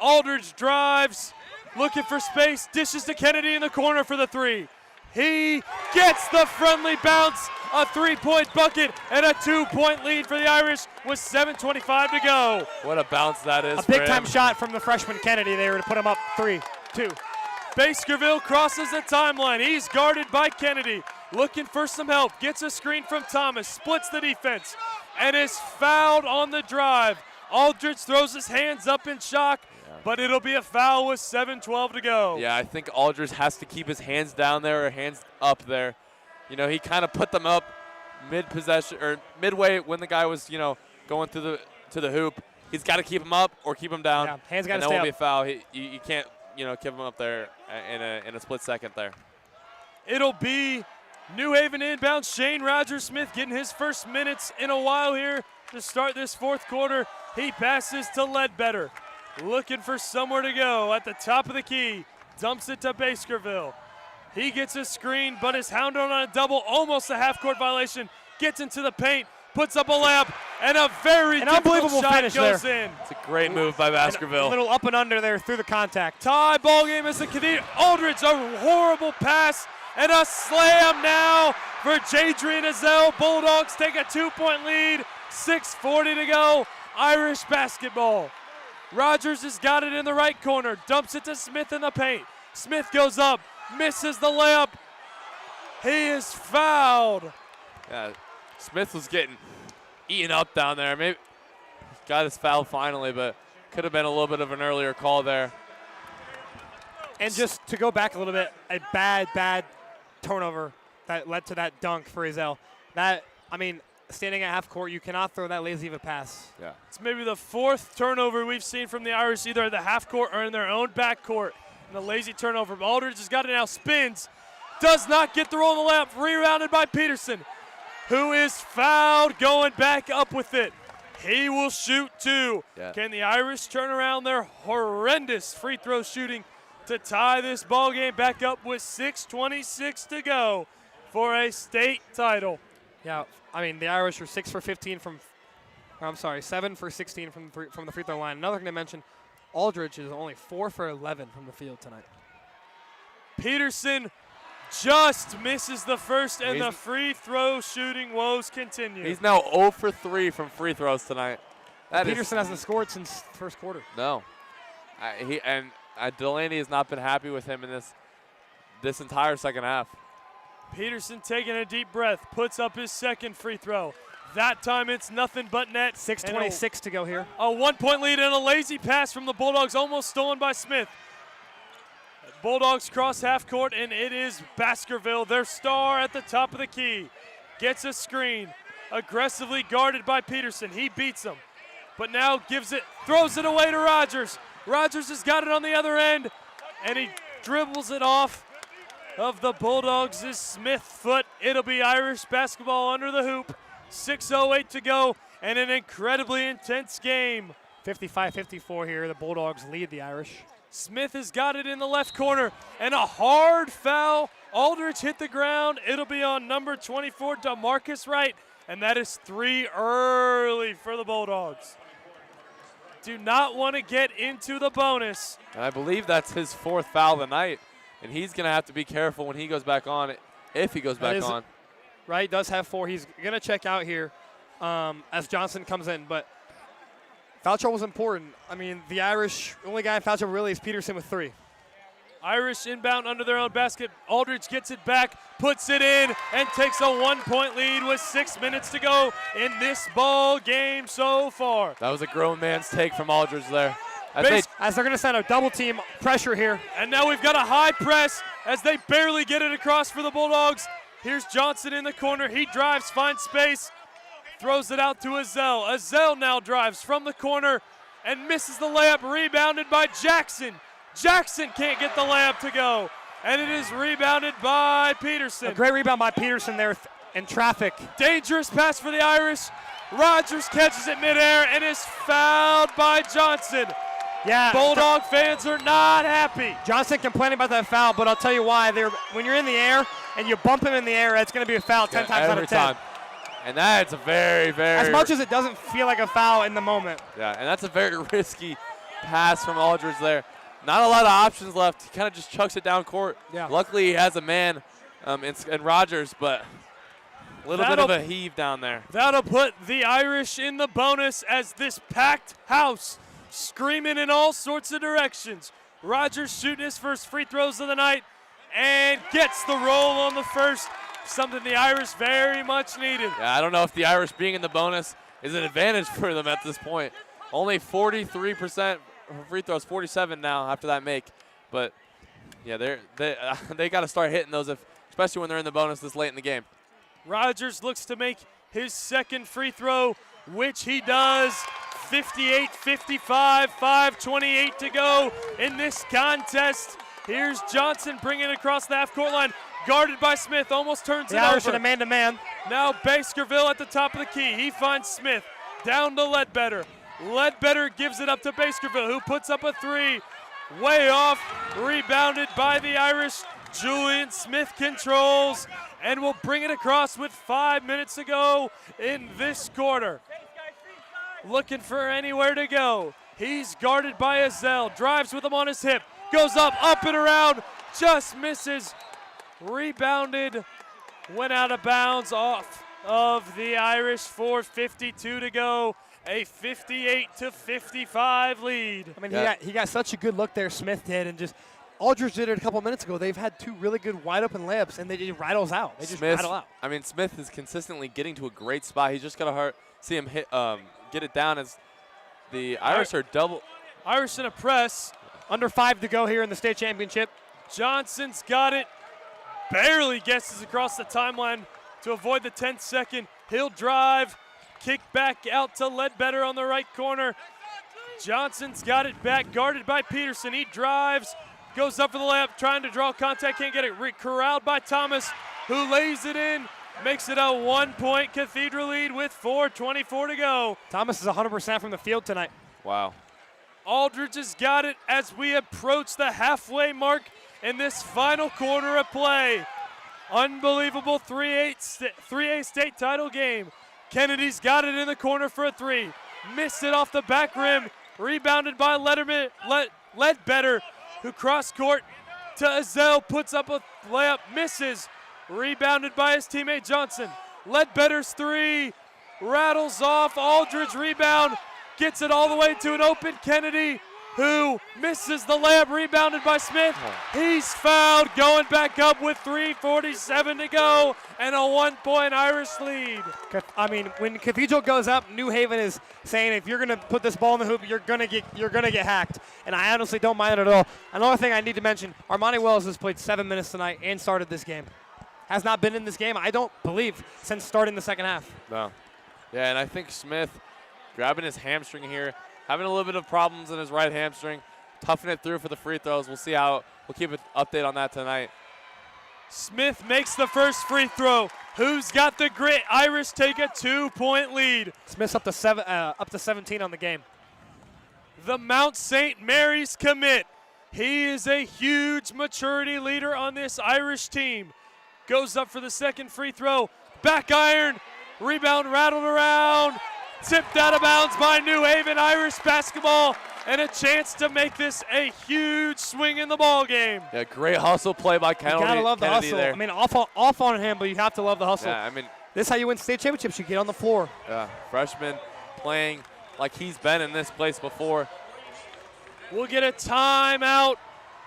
Aldridge drives, looking for space, dishes to Kennedy in the corner for the 3. He gets the friendly bounce, a 3-point bucket, and a 2-point lead for the Irish with 7:25 to go. What a bounce that is. A big-time shot from the freshman Kennedy there to put him up 3-2. Baskerville crosses the timeline. He's guarded by Kennedy. Looking for some help. Gets a screen from Thomas. Splits the defense. And is fouled on the drive. Aldridge throws his hands up in shock. But it'll be a foul with 7:12 to go. Yeah, I think Aldridge has to keep his hands down there or hands up there. He kind of put them up mid-possession or midway when the guy was, going to the hoop. He's got to keep them up or keep them down. Yeah, hands got to stay up. And that won't be a foul. You can't, keep them up there in a split second there. It'll be New Haven inbound. Shane Rogers-Smith getting his first minutes in a while here to start this fourth quarter. He passes to Ledbetter. looking for somewhere to go at the top of the key. Dumps it to Baskerville. He gets a screen, but is hounded on a double, almost a half-court violation. Gets into the paint, puts up a layup, and a very unbelievable shot finish goes there. in. It's a great move by Baskerville. A little up and under there through the contact. Tie ball game as the Cathedral. Aldridge, a horrible pass, and a slam now for Jadrian Azell. Bulldogs take a 2-point lead, 6:40 to go. Irish basketball. Rogers has got it in the right corner, dumps it to Smith in the paint. Smith goes up, misses the layup. He is fouled. Yeah, Smith was getting eaten up down there. Maybe got his foul finally, but could have been a little bit of an earlier call there. And just to go back a little bit, a bad turnover that led to that dunk for Azell. That, I mean, standing at half court, you cannot throw that lazy of a pass. Yeah. It's maybe the 4th turnover we've seen from the Irish, either at the half court or in their own back court. And the lazy turnover. Aldridge has got it now, spins, does not get the roll on the layup, rebounded by Peterson, who is fouled, going back up with it. He will shoot 2. Yeah. Can the Irish turn around their horrendous free throw shooting to tie this ball game back up with 6:26 to go for a state title? Yeah, I mean, the Irish are 6 for 15 from, or I'm sorry, 7 for 16 from the free throw line. Another thing to mention, Aldridge is only 4 for 11 from the field tonight. Peterson just misses the first, and the free throw shooting woes continue. He's now 0 for 3 from free throws tonight. Peterson hasn't scored since first quarter. No. Delaney has not been happy with him in this entire second half. Peterson taking a deep breath, puts up his second free throw. That time it's nothing but net. 6:26 to go here. A 1-point lead and a lazy pass from the Bulldogs, almost stolen by Smith. Bulldogs cross half court, and it is Baskerville, their star at the top of the key. Gets a screen, aggressively guarded by Peterson. He beats him, but now throws it away to Rogers. Rogers has got it on the other end, and he dribbles it off of the Bulldogs' Smith foot. It'll be Irish basketball under the hoop. 6:08 to go, and an incredibly intense game. 55-54 here. The Bulldogs lead the Irish. Smith has got it in the left corner, and a hard foul. Aldridge hit the ground. It'll be on number 24, DeMarcus Wright, and that is 3 early for the Bulldogs. Do not want to get into the bonus. And I believe that's his 4th foul of the night, and he's going to have to be careful when he goes back on, if he goes back on. Wright does have 4. He's going to check out here as Johnson comes in, but foul trouble is important. I mean, the Irish, only guy in foul trouble really is Peterson with 3. Irish inbound under their own basket. Aldridge gets it back, puts it in, and takes a 1-point lead with 6 minutes to go in this ball game so far. That was a grown man's take from Aldridge there. As they're going to send a double team pressure here. And now we've got a high press as they barely get it across for the Bulldogs. Here's Johnson in the corner. He drives, finds space, throws it out to Azell. Azell now drives from the corner and misses the layup, rebounded by Jackson. Jackson can't get the layup to go, and it is rebounded by Peterson. A great rebound by Peterson there in traffic. Dangerous pass for the Irish. Rogers catches it midair and is fouled by Johnson. Yeah, Bulldog fans are not happy. Johnson complaining about that foul, but I'll tell you why. When you're in the air and you bump him in the air, it's going to be a foul 10 times out of 10. Every time. And that's a very, very... As much as it doesn't feel like a foul in the moment. Yeah, and that's a very risky pass from Aldridge there. Not a lot of options left. He kind of just chucks it down court. Yeah. Luckily, he has a man in Rogers, but a little bit of a heave down there. That'll put the Irish in the bonus as this packed house screaming in all sorts of directions. Rogers shooting his first free throws of the night and gets the roll on the first, something the Irish very much needed. Yeah, I don't know if the Irish being in the bonus is an advantage for them at this point. Only 43% free throws, 47 now after that make. But yeah, they got to start hitting those, especially when they're in the bonus this late in the game. Rogers looks to make his second free throw, which he does. 58-55, 5:28 to go in this contest. Here's Johnson bringing it across the half-court line, guarded by Smith, almost turns it over. The Irish in a man-to-man. Now Baskerville at the top of the key. He finds Smith, down to Ledbetter. Ledbetter gives it up to Baskerville, who puts up a three. Way off, rebounded by the Irish. Julian Smith controls and will bring it across with 5 minutes to go in this quarter. Looking for anywhere to go. He's guarded by Azell, drives with him on his hip, goes up and around, just misses. Rebounded, went out of bounds off of the Irish. 4:52 to go. A 58-55 lead. I mean, he got such a good look there, Smith did, and just Aldridge did it a couple minutes ago. They've had two really good wide open layups, and they just rattles out. They just rattle out. I mean, Smith is consistently getting to a great spot. He's just got to see him get it down as the Irish are double. Irish in a press. Under 5 to go here in the state championship. Johnson's got it. Barely guesses across the timeline to avoid the 10th second. He'll drive. Kick back out to Ledbetter on the right corner. Johnson's got it back, guarded by Peterson. He drives, goes up for the layup, trying to draw contact, can't get it. Corralled by Thomas, who lays it in, makes it a 1-point Cathedral lead with 4:24 to go. Thomas is 100% from the field tonight. Wow. Aldridge has got it as we approach the halfway mark in this final quarter of play. Unbelievable 3A state title game. Kennedy's got it in the corner for a three. Missed it off the back rim. Rebounded by Ledbetter, who cross court to Azell, puts up a layup, misses. Rebounded by his teammate Johnson. Ledbetter's three rattles off. Aldridge rebound, gets it all the way to an open Kennedy, who misses the layup, rebounded by Smith. He's fouled, going back up with 3:47 to go, and a 1-point Irish lead. I mean, when Cathedral goes up, New Haven is saying, if you're gonna put this ball in the hoop, you're gonna get hacked. And I honestly don't mind it at all. Another thing I need to mention: Armani Wells has played 7 minutes tonight and started this game. Has not been in this game, I don't believe, since starting the second half. No. Yeah, and I think Smith grabbing his hamstring here, having a little bit of problems in his right hamstring, toughing it through for the free throws. We'll see how, we'll keep an update on that tonight. Smith makes the first free throw. Who's got the grit? Irish take a 2-point lead. Smith's up to 17 on the game. The Mount St. Mary's commit. He is a huge maturity leader on this Irish team. Goes up for the second free throw. Back iron. Rebound rattled around. Tipped out of bounds by New Haven. Irish basketball, and a chance to make this a huge swing in the ball game. Yeah, great hustle play by Kennedy. You gotta love the hustle. There. I mean, off on him, but you have to love the hustle. Yeah, I mean, this is how you win state championships. You get on the floor. Yeah, freshman playing like he's been in this place before. We'll get a timeout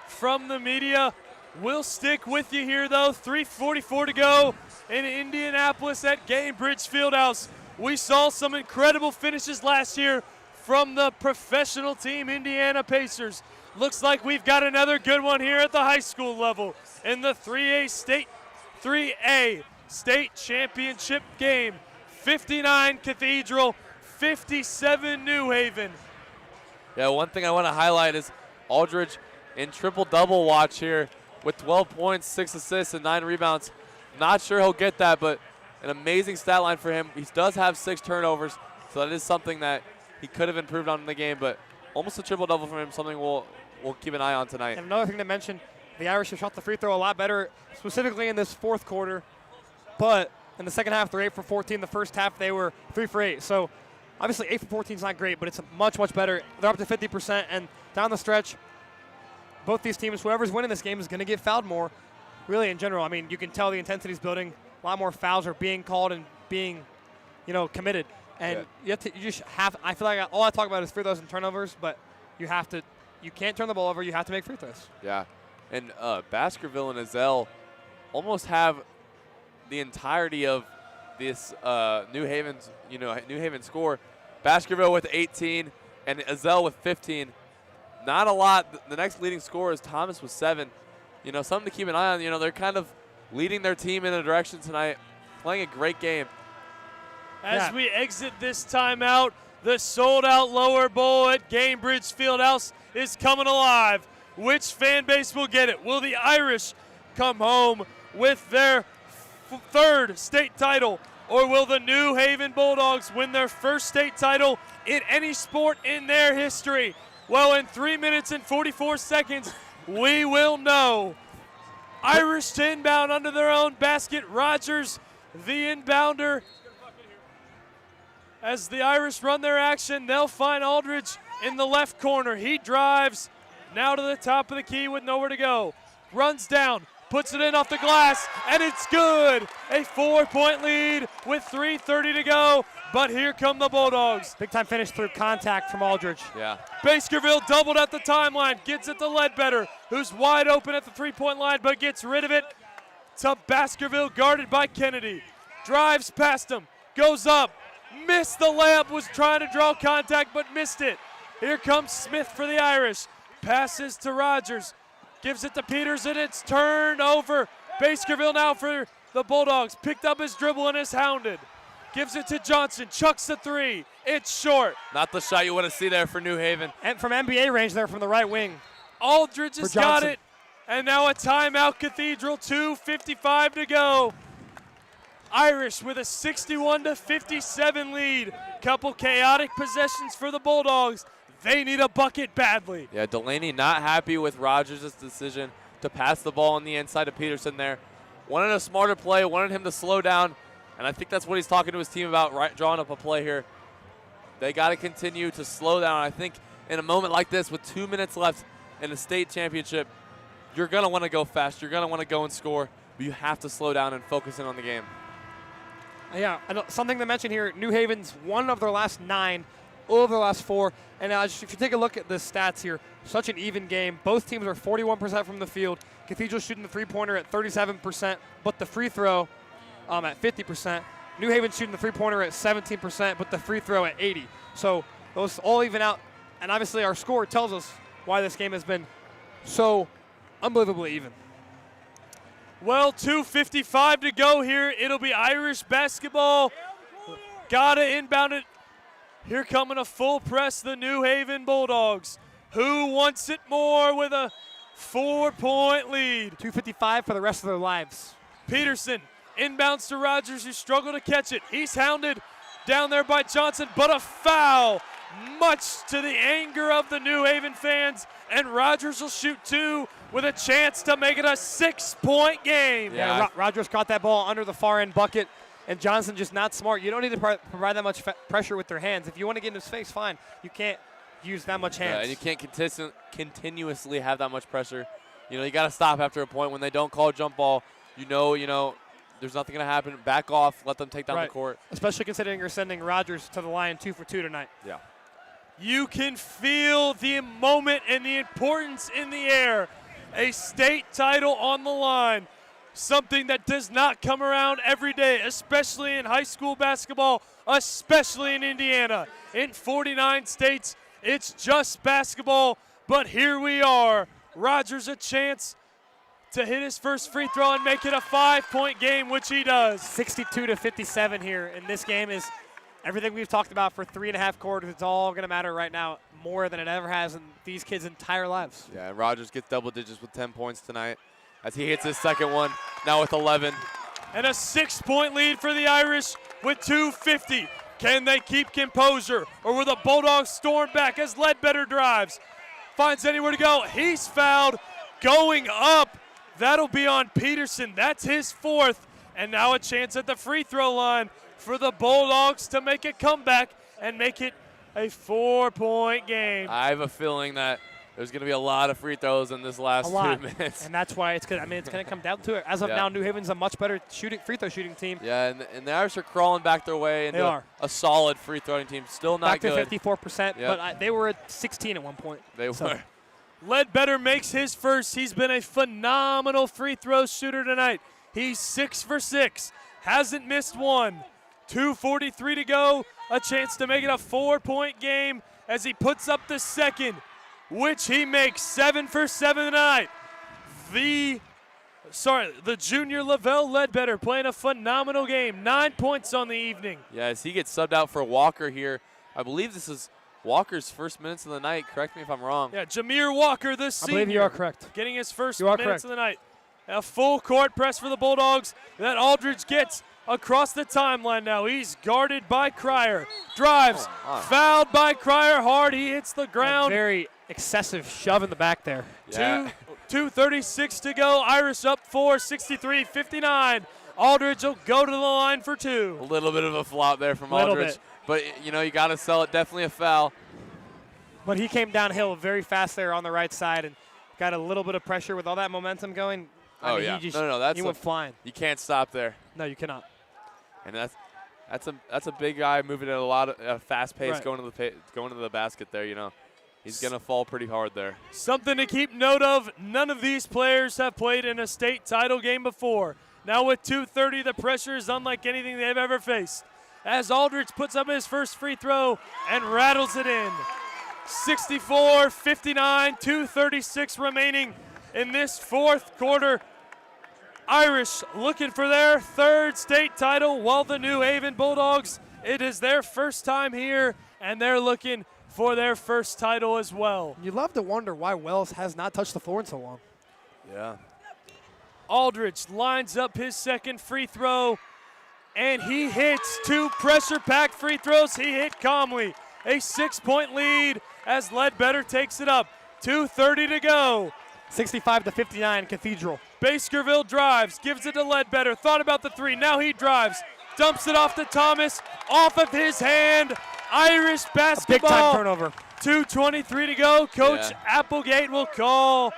from the media. We'll stick with you here, though. 3:44 to go in Indianapolis at Gainbridge FieldHouse. We saw some incredible finishes last year from the professional team Indiana Pacers. Looks like we've got another good one here at the high school level in the 3A state championship game. 59 Cathedral, 57 New Haven. Yeah, one thing I want to highlight is Aldridge in triple-double watch here with 12 points, 6 assists, and 9 rebounds. Not sure he'll get that, but an amazing stat line for him. He does have 6 turnovers, so that is something that he could have improved on in the game, but almost a triple-double for him, something we'll keep an eye on tonight. And another thing to mention, the Irish have shot the free throw a lot better, specifically in this fourth quarter, but in the second half, they're 8 for 14. The first half, they were 3 for 8. So obviously 8 for 14 is not great, but it's much, much better. They're up to 50%, and down the stretch, both these teams, whoever's winning this game is going to get fouled more, really in general. I mean, you can tell the intensity is building. A lot more fouls are being called and being, committed. And I feel like all I talk about is free throws and turnovers, but you can't turn the ball over. You have to make free throws. Yeah, and Baskerville and Azell almost have the entirety of this New Haven score. Baskerville with 18 and Azell with 15. Not a lot. The next leading scorer is Thomas with 7. Something to keep an eye on. They're kind of leading their team in a direction tonight, playing a great game. As we exit this timeout, the sold-out Lower Bowl at Gainbridge FieldHouse is coming alive. Which fan base will get it? Will the Irish come home with their third state title? or will the New Haven Bulldogs win their first state title in any sport in their history? Well, in 3 minutes and 44 seconds, we will know. Irish to inbound under their own basket. Rogers, the inbounder. As the Irish run their action, they'll find Aldridge in the left corner. He drives now to the top of the key with nowhere to go. Runs down, puts it in off the glass, and it's good. A 4-point lead with 3:30 to go. But here come the Bulldogs. Big time finish through contact from Aldridge. Yeah. Baskerville doubled at the timeline, gets it to Ledbetter, who's wide open at the 3-point line, but gets rid of it to Baskerville, guarded by Kennedy. Drives past him, goes up, missed the layup, was trying to draw contact, but missed it. Here comes Smith for the Irish. Passes to Rogers, gives it to Peters, and it's turned over. Baskerville now for the Bulldogs. Picked up his dribble and is hounded. Gives it to Johnson, chucks the three. It's short. Not the shot you want to see there for New Haven. And from NBA range there from the right wing. Aldridge has got it. And now a timeout, Cathedral, 2:55 to go. Irish with a 61-57 lead. Couple chaotic possessions for the Bulldogs. They need a bucket badly. Yeah, Delaney not happy with Rogers' decision to pass the ball on the inside to Peterson there. Wanted a smarter play, wanted him to slow down. And I think that's what he's talking to his team about, right, drawing up a play here. They got to continue to slow down. I think in a moment like this with 2 minutes left in the state championship, you're going to want to go fast. You're going to want to go and score, but you have to slow down and focus in on the game. Yeah, something to mention here, New Haven's one of their last 9 over the last 4. And if you take a look at the stats here, such an even game. Both teams are 41% from the field. Cathedral shooting the three-pointer at 37%, but the free throw at 50%. New Haven shooting the three-pointer at 17%, but the free throw at 80%. So those all even out. And obviously our score tells us why this game has been so unbelievably even. Well, 2:55 to go here. It'll be Irish basketball. Gotta inbound it. Here coming a full press, the New Haven Bulldogs. Who wants it more with a 4-point lead? 2:55 for the rest of their lives. Peterson inbounds to Rogers, who struggled to catch it. He's hounded down there by Johnson, but a foul, much to the anger of the New Haven fans. And Rogers will shoot 2 with a chance to make it a 6-point game. Yeah, Rogers caught that ball under the far end bucket, and Johnson just not smart. You don't need to provide that much pressure with their hands. If you want to get in his face, fine. You can't use that much hands. Yeah, and you can't continuously have that much pressure. You know, you got to stop after a point when they don't call a jump ball. You know, there's nothing going to happen. Back off. Let them take down the court. Especially considering you're sending Rogers to the line 2 for 2 tonight. Yeah. You can feel the moment and the importance in the air. A state title on the line. Something that does not come around every day, especially in high school basketball, especially in Indiana. In 49 states, it's just basketball, but here we are. Rogers a chance to hit his first free throw and make it a 5-point game, which he does. 62-57 here, and this game is everything we've talked about for 3.5 quarters. It's all going to matter right now more than it ever has in these kids' entire lives. Yeah, and Rogers gets double digits with 10 points tonight as he hits his second one, now with 11. And a 6-point lead for the Irish with 2:50. Can they keep composure, or will the Bulldogs storm back as Ledbetter drives? Finds anywhere to go. He's fouled. Going up. That'll be on Peterson. That's his 4th. And now a chance at the free throw line for the Bulldogs to make a comeback and make it a 4-point game. I have a feeling that there's going to be a lot of free throws in this last 2 minutes. And that's why it's going to come down to it. As of now, New Haven's a much better free throw shooting team. Yeah, and the Irish are crawling back their way into a solid free throwing team. Still not good. Back to 54%, but they were at 16 at one point. They were. Ledbetter makes his first. He's been a phenomenal free throw shooter tonight. He's 6 for 6. Hasn't missed one. 2:43 to go. A chance to make it a 4-point game as he puts up the second, which he makes 7 for 7 tonight. The junior Lavelle Ledbetter playing a phenomenal game. 9 points on the evening. Yeah, as he gets subbed out for Walker here. I believe this is Walker's first minutes of the night. Correct me if I'm wrong. Yeah, Jameer Walker, the senior. I believe you are correct. Getting his first minutes of the night. A full court press for the Bulldogs that Aldridge gets. across the timeline now. He's guarded by Cryer. Drives, fouled by Cryer hard. He hits the ground. Very excessive shove in the back there. Yeah. 2:36 to go. Irish up 4, 63-59. Aldridge will go to the line for 2. A little bit of a flop there from Little Aldridge. bit. But, you know, you got to sell it. Definitely a foul. But he came downhill very fast there on the right side and got a little bit of pressure with all that momentum going. I mean, yeah. He just, No, that's he went flying. You can't stop there. No, you cannot. And that's a big guy moving at a lot of fast pace, Right. going to the basket there. You know, he's gonna fall pretty hard there. Something to keep note of, none of these players have played in a state title game before. Now with 2:30, the pressure is unlike anything they've ever faced. As Aldridge puts up his first free throw and rattles it in. 64-59, 2:36 remaining in this fourth quarter. Irish looking for their third state title, while the New Haven Bulldogs, it is their first time here, and they're looking for their first title as well. You love to wonder why Wells has not touched the floor in so long. Yeah. Aldridge lines up his second free throw, and he hits 2 pressure-packed free throws. He hit calmly. A 6-point lead as Ledbetter takes it up. 2:30 to go. 65-59, Cathedral. Baskerville drives, gives it to Ledbetter. Thought about the 3. Now he drives. Dumps it off to Thomas. Off of his hand. Irish basketball. Big-time turnover. 2:23 to go. Coach Applegate will call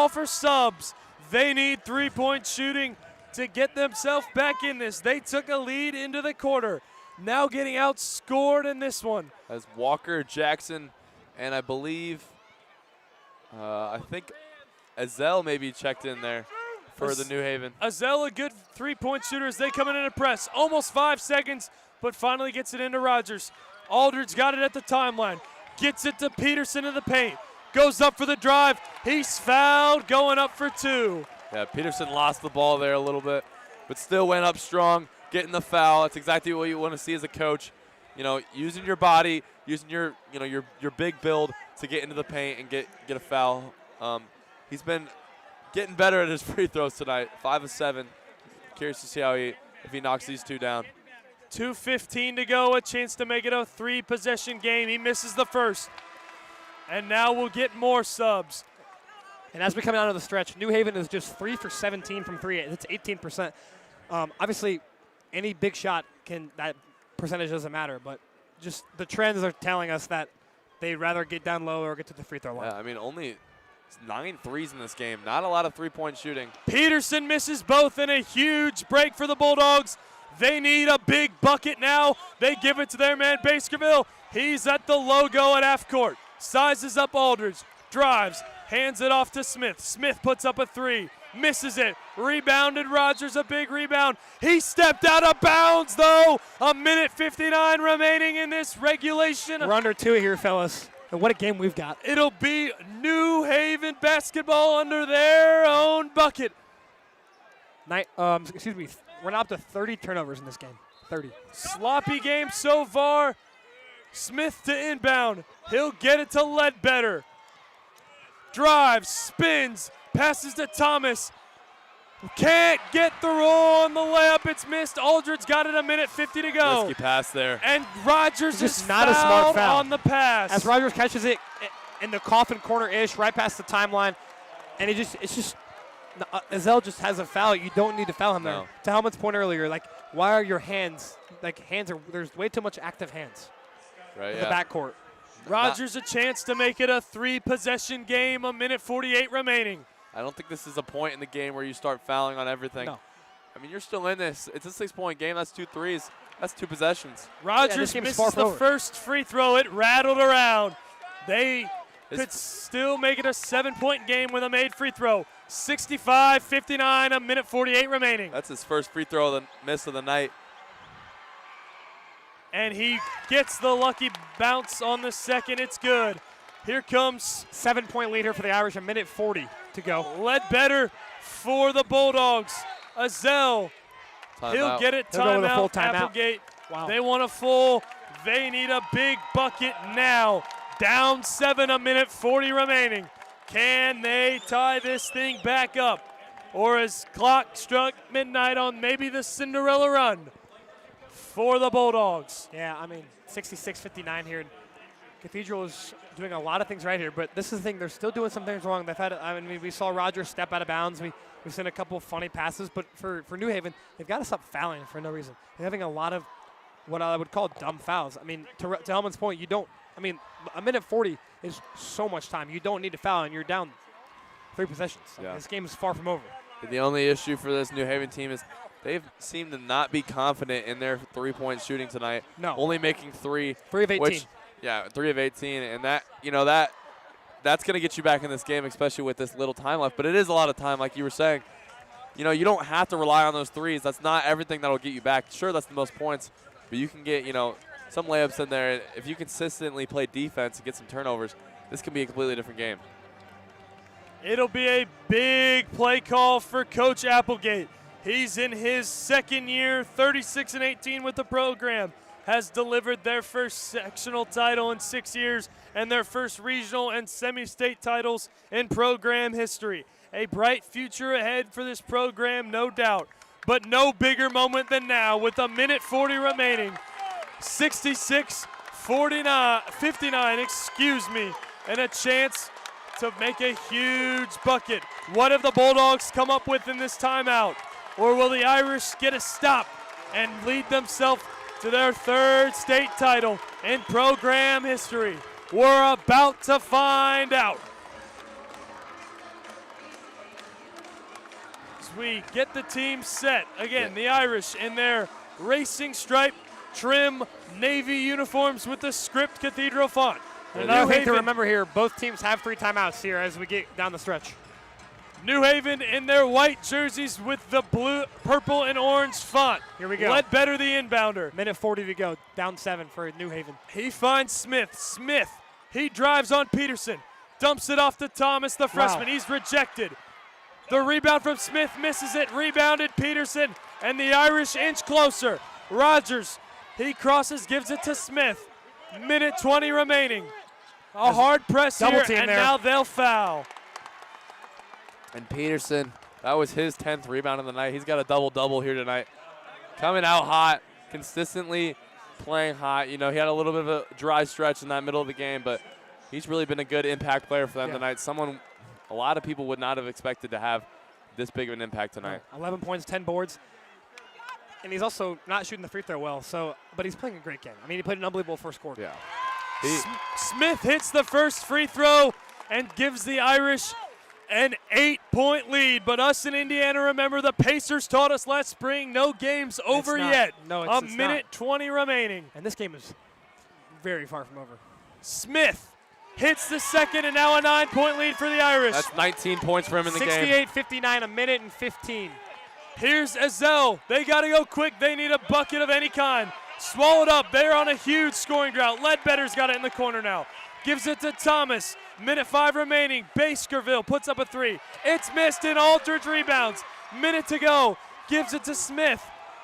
for subs. They need 3-point shooting to get themselves back in this. They took a lead into the quarter. Now getting outscored in this one. As Walker, Jackson, and I believe, I think Azell maybe checked in there for the New Haven. Azell, a good 3-point shooter as they come in a press. Almost 5 seconds, but finally gets it into Rogers. Aldridge got it at the timeline. Gets it to Peterson in the paint. Goes up for the drive. He's fouled, going up for 2. Yeah, Peterson lost the ball there a little bit, but still went up strong, getting the foul. That's exactly what you want to see as a coach. You know, using your body, using your big build to get into the paint and get a foul. He's been getting better at his free throws tonight. 5 of 7. Curious to see if he knocks these 2 down. 2:15 to go, a chance to make it a 3-possession game. He misses the first. And now we'll get more subs. And as we come out of the stretch, New Haven is just 3 for 17 from 3. That's 18%. Obviously, any big shot that percentage doesn't matter, but just the trends are telling us that they'd rather get down low or get to the free throw line. Yeah, I mean, only 9 threes in this game. Not a lot of 3-point shooting. Peterson misses both in a huge break for the Bulldogs. They need a big bucket now. They give it to their man Baskerville. He's at the logo at half court. Sizes up Aldridge. Drives. Hands it off to Smith. Smith puts up a 3. Misses it. Rebounded Rogers, a big rebound. He stepped out of bounds, though. 1:59 remaining in this regulation. We're under 2 here, fellas. And what a game we've got. It'll be New Haven basketball under their own bucket. We're now up to 30 turnovers in this game. 30. Sloppy game so far. Smith to inbound. He'll get it to Ledbetter. Drives, spins, passes to Thomas. Can't get the roll on the layup. It's missed. Aldridge got it, 1:50 to go. Risky pass there. And Rogers is just not a smart foul on the pass. As Rogers catches it in the Kauffman corner-ish, right past the timeline, and Azell just has a foul. You don't need to foul him there. To Helmen's point earlier, why are your hands, there's way too much active hands in the backcourt. Rogers a chance to make it a 3-possession game, 1:48 remaining. I don't think this is a point in the game where you start fouling on everything. No. I mean, you're still in this. It's a 6-point game. That's 2 threes. That's 2 possessions. Rogers misses the first free throw. It rattled around. They could still make it a 7-point game with a made free throw. 65-59, 1:48 remaining. That's his first free throw miss of the night. And he gets the lucky bounce on the second. It's good. Here comes 7-point lead here for the Irish, 1:40 to go. Ledbetter for the Bulldogs. Azell. He'll get it. Timeout. Applegate. Wow. They want a full. They need a big bucket now. Down 7, 1:40 remaining. Can they tie this thing back up? or as clock struck midnight on maybe the Cinderella run for the Bulldogs. Yeah, I mean, 66-59 here. Cathedral is doing a lot of things right here, but this is the thing. They're still doing some things wrong. We saw Rogers step out of bounds. We've seen a couple of funny passes, but for New Haven, they've got to stop fouling for no reason. They're having a lot of what I would call dumb fouls. I mean, to Helmen's point, a minute 40 is so much time. You don't need to foul, and you're down 3 possessions. Yeah. This game is far from over. The only issue for this New Haven team is they've seemed to not be confident in their three-point shooting tonight. No. Only making 3. 3 of 18. 3 of 18, and that's going to get you back in this game, especially with this little time left. But it is a lot of time, like you were saying. You don't have to rely on those threes. That's not everything that'll get you back. Sure, that's the most points, but you can get, some layups in there. If you consistently play defense and get some turnovers, this can be a completely different game. It'll be a big play call for Coach Applegate. He's in his second year, 36-18 with the program. Has delivered their first sectional title in 6 years and their first regional and semi-state titles in program history. A bright future ahead for this program, no doubt. But no bigger moment than now with a minute 40 remaining. 59, and a chance to make a huge bucket. What have the Bulldogs come up with in this timeout? Or will the Irish get a stop and lead themselves to their 3rd state title in program history? We're about to find out. As we get the team set, again, the Irish in their racing stripe trim navy uniforms with the script Cathedral font. Another thing to remember here, both teams have 3 timeouts here as we get down the stretch. New Haven in their white jerseys with the blue, purple, and orange font. Here we go. Led better the inbounder. Minute 40 to go, down 7 for New Haven. He finds Smith. He drives on Peterson. Dumps it off to Thomas, the freshman. He's rejected. The rebound from Smith misses it. Rebounded Peterson, and the Irish inch closer. Rogers, he crosses, gives it to Smith. Minute 20 remaining. A hard press here, and now they'll foul. And Peterson, that was his 10th rebound of the night. He's got a double-double here tonight. Coming out hot, consistently playing hot. He had a little bit of a dry stretch in that middle of the game, but he's really been a good impact player for them tonight. Someone a lot of people would not have expected to have this big of an impact tonight. 11 points, 10 boards. And he's also not shooting the free throw well, but he's playing a great game. I mean, he played an unbelievable first quarter. Yeah. Smith hits the first free throw and gives the Irish an 8-point lead. But us in Indiana, remember, the Pacers taught us last spring, no game's over yet. No, it's minute 20 remaining. And this game is very far from over. Smith hits the second, and now a 9-point lead for the Irish. That's 19 points for him in the game. 68-59, a minute and 15. Here's Ezell. They got to go quick. They need a bucket of any kind. Swallowed up. They're on a huge scoring drought. Ledbetter's got it in the corner now. Gives it to Thomas. Minute 5 remaining. Baskerville puts up a 3. It's missed, and Aldridge rebounds. Minute to go. Gives it to Smith,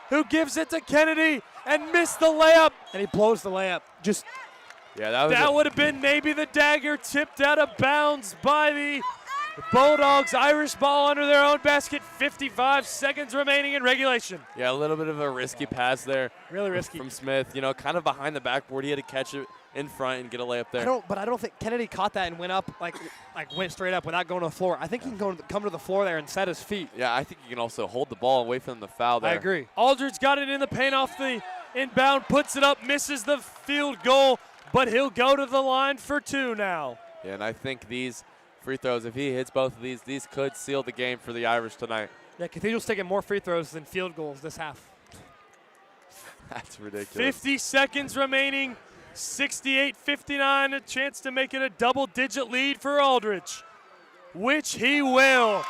who gives it to Kennedy and missed the layup. And he blows the layup. That would have been maybe the dagger, tipped out of bounds by the Bulldogs. Irish ball under their own basket. 55 seconds remaining in regulation. Yeah, a little bit of a risky pass there. Really risky. From Smith. Kind of behind the backboard. He had to catch it in front and get a layup there. I don't think Kennedy caught that and went up, like went straight up without going to the floor. I think he can come to the floor there and set his feet. Yeah, I think you can also hold the ball and wait for them to foul there. I agree. Aldridge got it in the paint off the inbound, puts it up, misses the field goal, but he'll go to the line for 2 now. Yeah, and I think these free throws, if he hits both of these could seal the game for the Irish tonight. Yeah, Cathedral's taking more free throws than field goals this half. That's ridiculous. 50 seconds remaining. 68-59, a chance to make it a double-digit lead for Aldridge, which he will.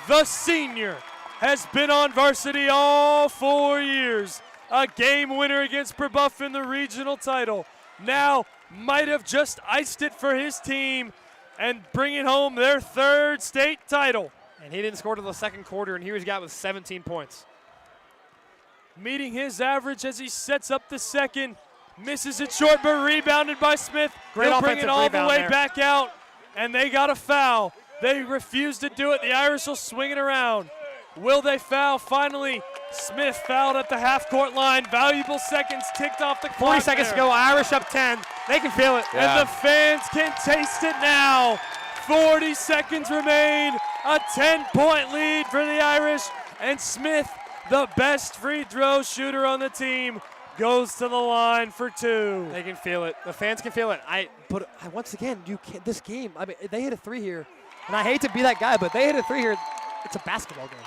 The senior has been on varsity all 4 years. A game winner against Brebeuf in the regional title. Now might have just iced it for his team and bringing home their 3rd state title. And he didn't score till the second quarter, and here he's got with 17 points. Meeting his average as he sets up the second. Misses it short, but rebounded by Smith. He'll bring it all the way back out, and they got a foul. They refuse to do it. The Irish will swing it around. Will they foul? Finally, Smith fouled at the half-court line. Valuable seconds ticked off the clock. 40 seconds to go. Irish up 10. They can feel it. Yeah. And the fans can taste it now. 40 seconds remain. A 10-point lead for the Irish. And Smith, the best free throw shooter on the team, goes to the line for 2. They can feel it. The fans can feel it. But once again, you can't. This game. I mean, they hit a 3 here, and I hate to be that guy, but they hit a 3 here. It's a basketball game.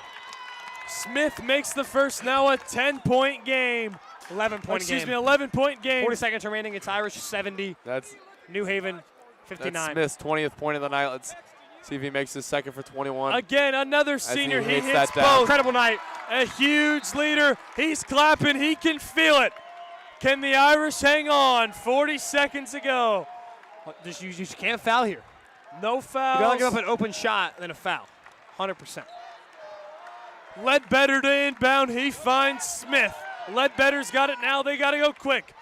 Smith makes the first, now a 10-point game. 11-point game. 40 seconds remaining. It's Irish 70. That's New Haven 59. That's Smith's 20th point of the night. Let's see if he makes his second for 21. Again, another senior. He hits that both. down. Incredible night. A huge leader. He's clapping. He can feel it. Can the Irish hang on? 40 seconds to go. You just can't foul here. No fouls. You gotta give up an open shot, then a foul. 100%. Ledbetter to inbound. He finds Smith. Ledbetter's got it now. They got to go quick.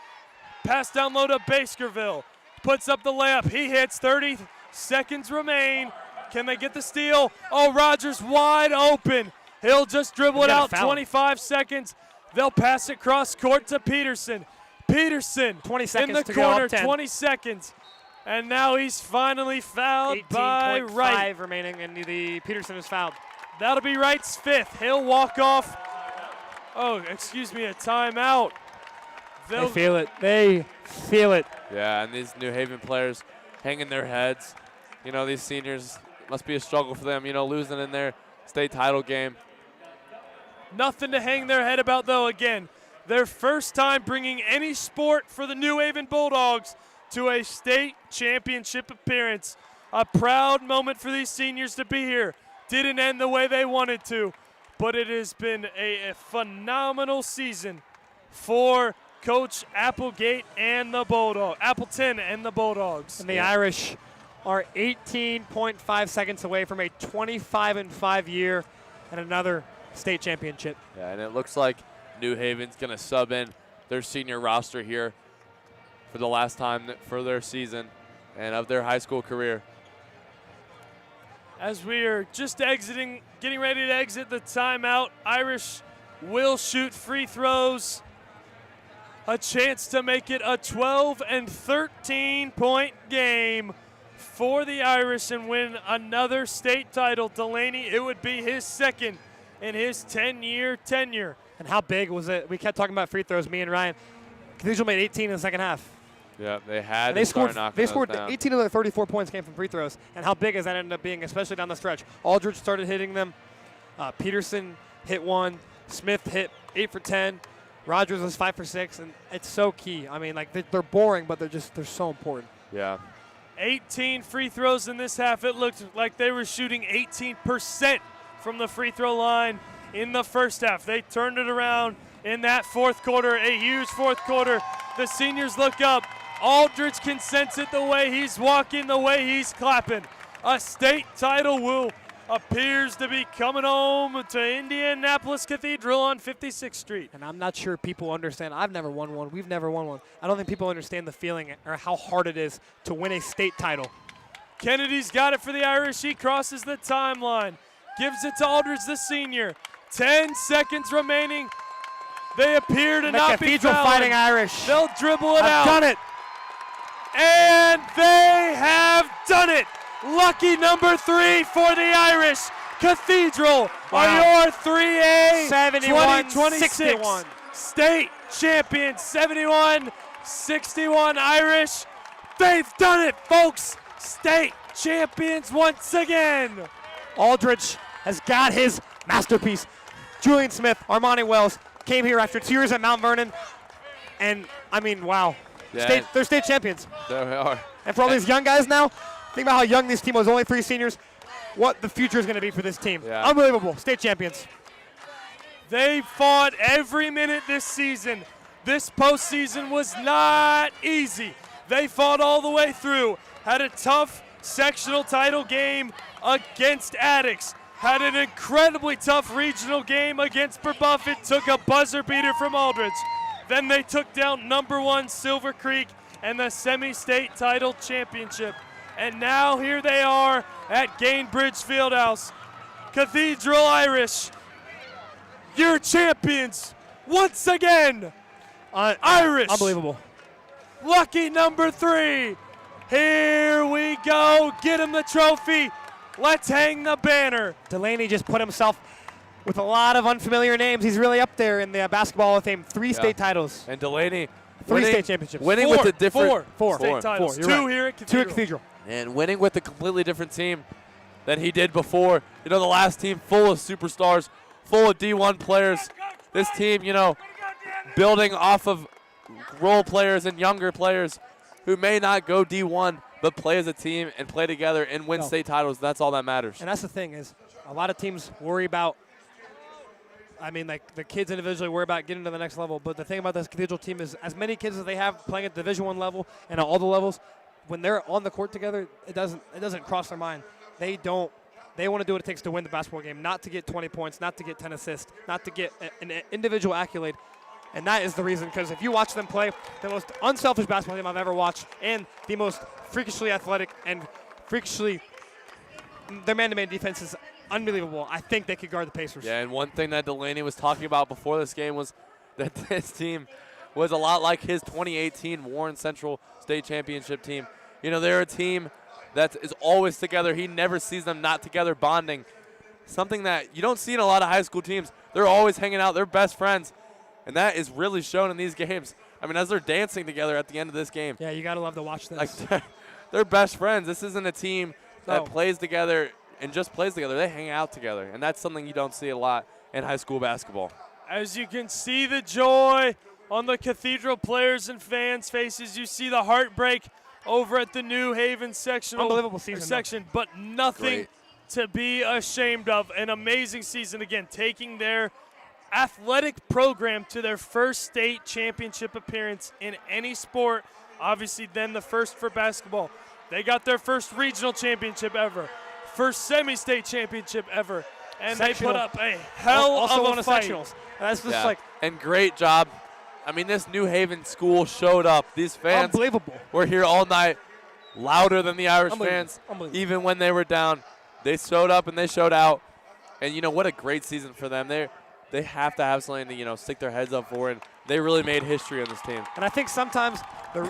Pass down low to Baskerville. Puts up the layup. He hits. 30 seconds remain. Can they get the steal? Oh, Rogers wide open. He'll just dribble it out. 25 seconds. They'll pass it cross court to Peterson. Peterson 20 seconds in the to corner. go, up 10. 20 seconds. And now he's finally fouled by Wright. 18.5 remaining, and the Peterson is fouled. That'll be Wright's 5th. He'll walk off. Oh, excuse me, a timeout. They feel it. They feel it. Yeah, and these New Haven players hanging their heads. You know, these seniors, must be a struggle for them, you know, losing in their state title game. Nothing to hang their head about, though. Again, their first time bringing any sport for the New Haven Bulldogs to a state championship appearance. A proud moment for these seniors to be here. Didn't end the way they wanted to, but it has been a phenomenal season for Coach Appleton and the Bulldogs. And the Irish are 18.5 seconds away from a 25-5 year and another state championship. Yeah, and it looks like New Haven's going to sub in their senior roster here for the last time for their season and of their high school career. As we are just getting ready to exit the timeout, Irish will shoot free throws. A chance to make it a 12 and 13-point game for the Irish and win another state title. Delaney, it would be his second in his 10-year tenure. And how big was it? We kept talking about free throws, me and Ryan. Cathedral made 18 in the second half. Yeah, they had. They scored 18 18 of their 34 points came from free throws. And how big has that ended up being, especially down the stretch? Aldridge started hitting them. Peterson hit 1. Smith hit 8 for 10. Rogers was 5 for 6. And it's so key. I mean, like, they're boring, but they're so important. Yeah. 18 free throws in this half. It looked like they were shooting 18% from the free throw line in the first half. They turned it around in that fourth quarter, a huge fourth quarter. The seniors look up. Aldridge can sense it the way he's walking, the way he's clapping. A state title appears to be coming home to Indianapolis Cathedral on 56th Street. And I'm not sure people understand. I've never won one. We've never won one. I don't think people understand the feeling or how hard it is to win a state title. Kennedy's got it for the Irish. He crosses the timeline. Gives it to Aldridge, the senior. 10 seconds remaining. They appear to not be Cathedral fouling. Fighting Irish. They'll dribble it out. I've done it. And they have done it. Lucky number 3 for the Irish. Cathedral are your 3A 2026 state champions. 71-61 Irish. They've done it, folks. State champions once again. Aldridge has got his masterpiece. Julian Smith, Armani Wells came here after 2 years at Mount Vernon. And, I mean, wow. Yeah. They're state champions. There we are. And for all these young guys now, think about how young this team was, only 3 seniors, what the future is going to be for this team. Yeah. Unbelievable. State champions. They fought every minute this season. This postseason was not easy. They fought all the way through. Had a tough sectional title game against Addicts. Had an incredibly tough regional game against Brebeuf. It took a buzzer beater from Aldridge. Then they took down number 1 Silver Creek and the semi-state title championship. And now here they are at Gainbridge FieldHouse. Cathedral Irish your champions once again. Irish. Unbelievable. Lucky number 3. Here we go. Get him the trophy. Let's hang the banner. Delaney just put himself with a lot of unfamiliar names. He's really up there in the Basketball Hall of Fame. 3 state titles. And Delaney 3 state championships. Winning with a different four state titles. 4. 2 here at Cathedral. 2 at Cathedral. And winning with a completely different team than he did before. You know, the last team full of superstars, full of D1 players. This team, you know, building off of role players and younger players who may not go D1 but play as a team and play together and win state titles. That's all that matters. And that's the thing is a lot of teams worry about, I mean, like the kids individually worry about getting to the next level. But the thing about this Cathedral team is as many kids as they have playing at Division I level and at all the levels, when they're on the court together, it doesn't cross their mind. They want to do what it takes to win the basketball game, not to get 20 points, not to get 10 assists, not to get an individual accolade. And that is the reason, because if you watch them play, the most unselfish basketball game I've ever watched, and the most freakishly athletic and freakishly, their man-to-man defense is unbelievable. I think they could guard the Pacers. Yeah, and one thing that Delaney was talking about before this game was that this team was a lot like his 2018 Warren Central State Championship team. You know, they're a team that is always together. He never sees them not together bonding. Something that you don't see in a lot of high school teams. They're always hanging out. They're best friends. And that is really shown in these games. I mean, as they're dancing together at the end of this game. Yeah, you got to love to watch this. Like, they're best friends. This isn't a team that plays together and just plays together. They hang out together. And that's something you don't see a lot in high school basketball. As you can see the joy on the Cathedral players and fans' faces, you see the heartbreak over at the New Haven sectional. Unbelievable season. But nothing to be ashamed of. An amazing season again, taking their athletic program to their first state championship appearance in any sport. Obviously, then the first for basketball. They got their first regional championship ever, first semi-state championship ever, and they put up a hell of a fight. Sectionals. That's just and great job. I mean, this New Haven school showed up. These fans were here all night, louder than the Irish fans, even when they were down. They showed up and they showed out. And, you know, what a great season for them. They have to have something to, you know, stick their heads up for, and they really made history on this team. And I think sometimes,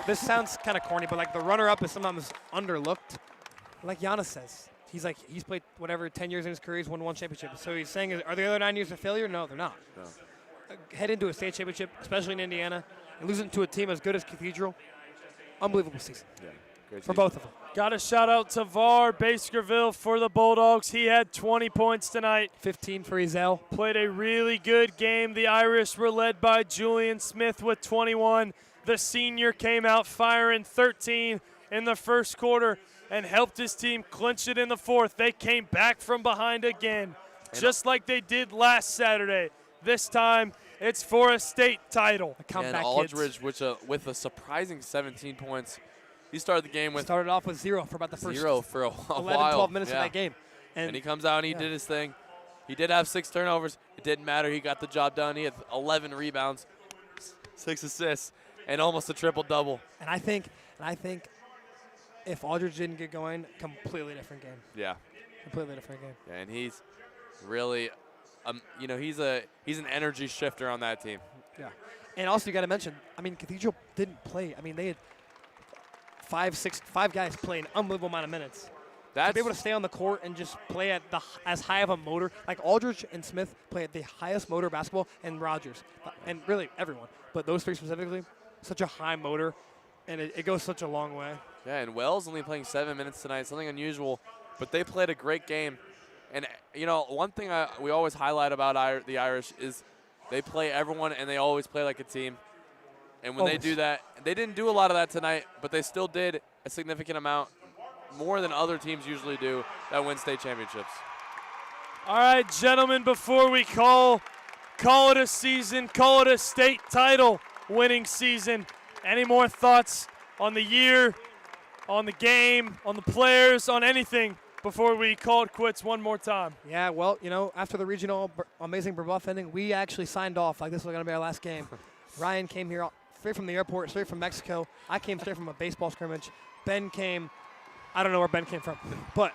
this sounds kind of corny, but like the runner-up is sometimes underlooked. Like Giannis says, he's played whatever 10 years in his career, he's won 1 championship. So he's saying, are the other 9 years a failure? No, they're not. No. Head into a state championship, especially in Indiana, and losing to a team as good as Cathedral, unbelievable season. Yeah, great for season. both of them. Got a shout out to VAR Baskerville for the Bulldogs. He had 20 points tonight. 15 for Ezel. Played a really good game. The Irish were led by Julian Smith with 21. The senior came out firing 13 in the first quarter and helped his team clinch it in the fourth. They came back from behind again, just like they did last Saturday. This time, it's for a state title. And Aldridge, with a surprising 17 points. He started the game with... Started off with 0 for about the first 0 for a 11, while. 12 minutes in that game. And he comes out and he did his thing. He did have 6 turnovers. It didn't matter. He got the job done. He had 11 rebounds, 6 assists, and almost a triple-double. And I think if Aldridge didn't get going, completely different game. Yeah. Completely different game. Yeah, and he's really, you know, he's an energy shifter on that team. Yeah. And also you got to mention, I mean, Cathedral didn't play. I mean, they had 5 guys playing an unbelievable amount of minutes. To be able to stay on the court and just play at as high of a motor. Like Aldridge and Smith play at the highest motor basketball, and Rogers. And really everyone. But those 3 specifically, such a high motor, and it goes such a long way. Yeah, and Wells only playing 7 minutes tonight, something unusual. But they played a great game. And, you know, one thing we always highlight about the Irish is they play everyone and they always play like a team. And when they do that, they didn't do a lot of that tonight, but they still did a significant amount, more than other teams usually do, that win state championships. All right, gentlemen, before we call it a season, call it a state title winning season, any more thoughts on the year, on the game, on the players, on anything before we call it quits one more time? Yeah, well, you know, after the regional amazing rebuff ending, we actually signed off like this was going to be our last game. Ryan came here straight from the airport, straight from Mexico. I came straight from a baseball scrimmage. Ben came, I don't know where Ben came from, but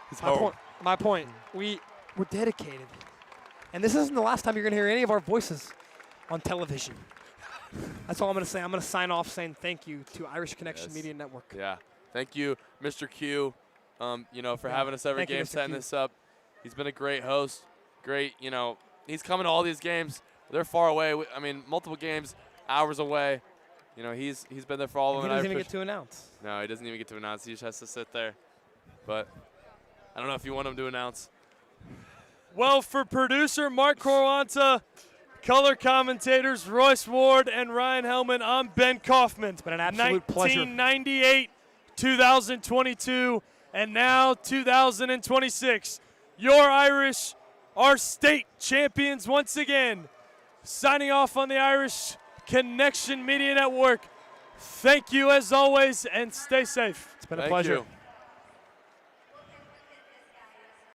my point, we were dedicated. And this isn't the last time you're going to hear any of our voices on television. That's all I'm going to say. I'm going to sign off saying thank you to Irish Connection Media Network. Yeah. Thank you, Mr. Q, for having us every game, setting this up. He's been a great host. Great, he's coming to all these games. They're far away. Multiple games, hours away. He's been there for all of them. He doesn't even get to announce. No, he doesn't even get to announce. He just has to sit there. But I don't know if you want him to announce. Well, for producer Mark Corwanta, color commentators Royce Ward and Ryan Helmen, I'm Ben Kauffman. It's been an absolute pleasure. 1998, 2022, and now 2026. Your Irish are state champions once again. Signing off on the Irish Connection Media Network. Thank you as always, and stay safe. It's been a pleasure. You.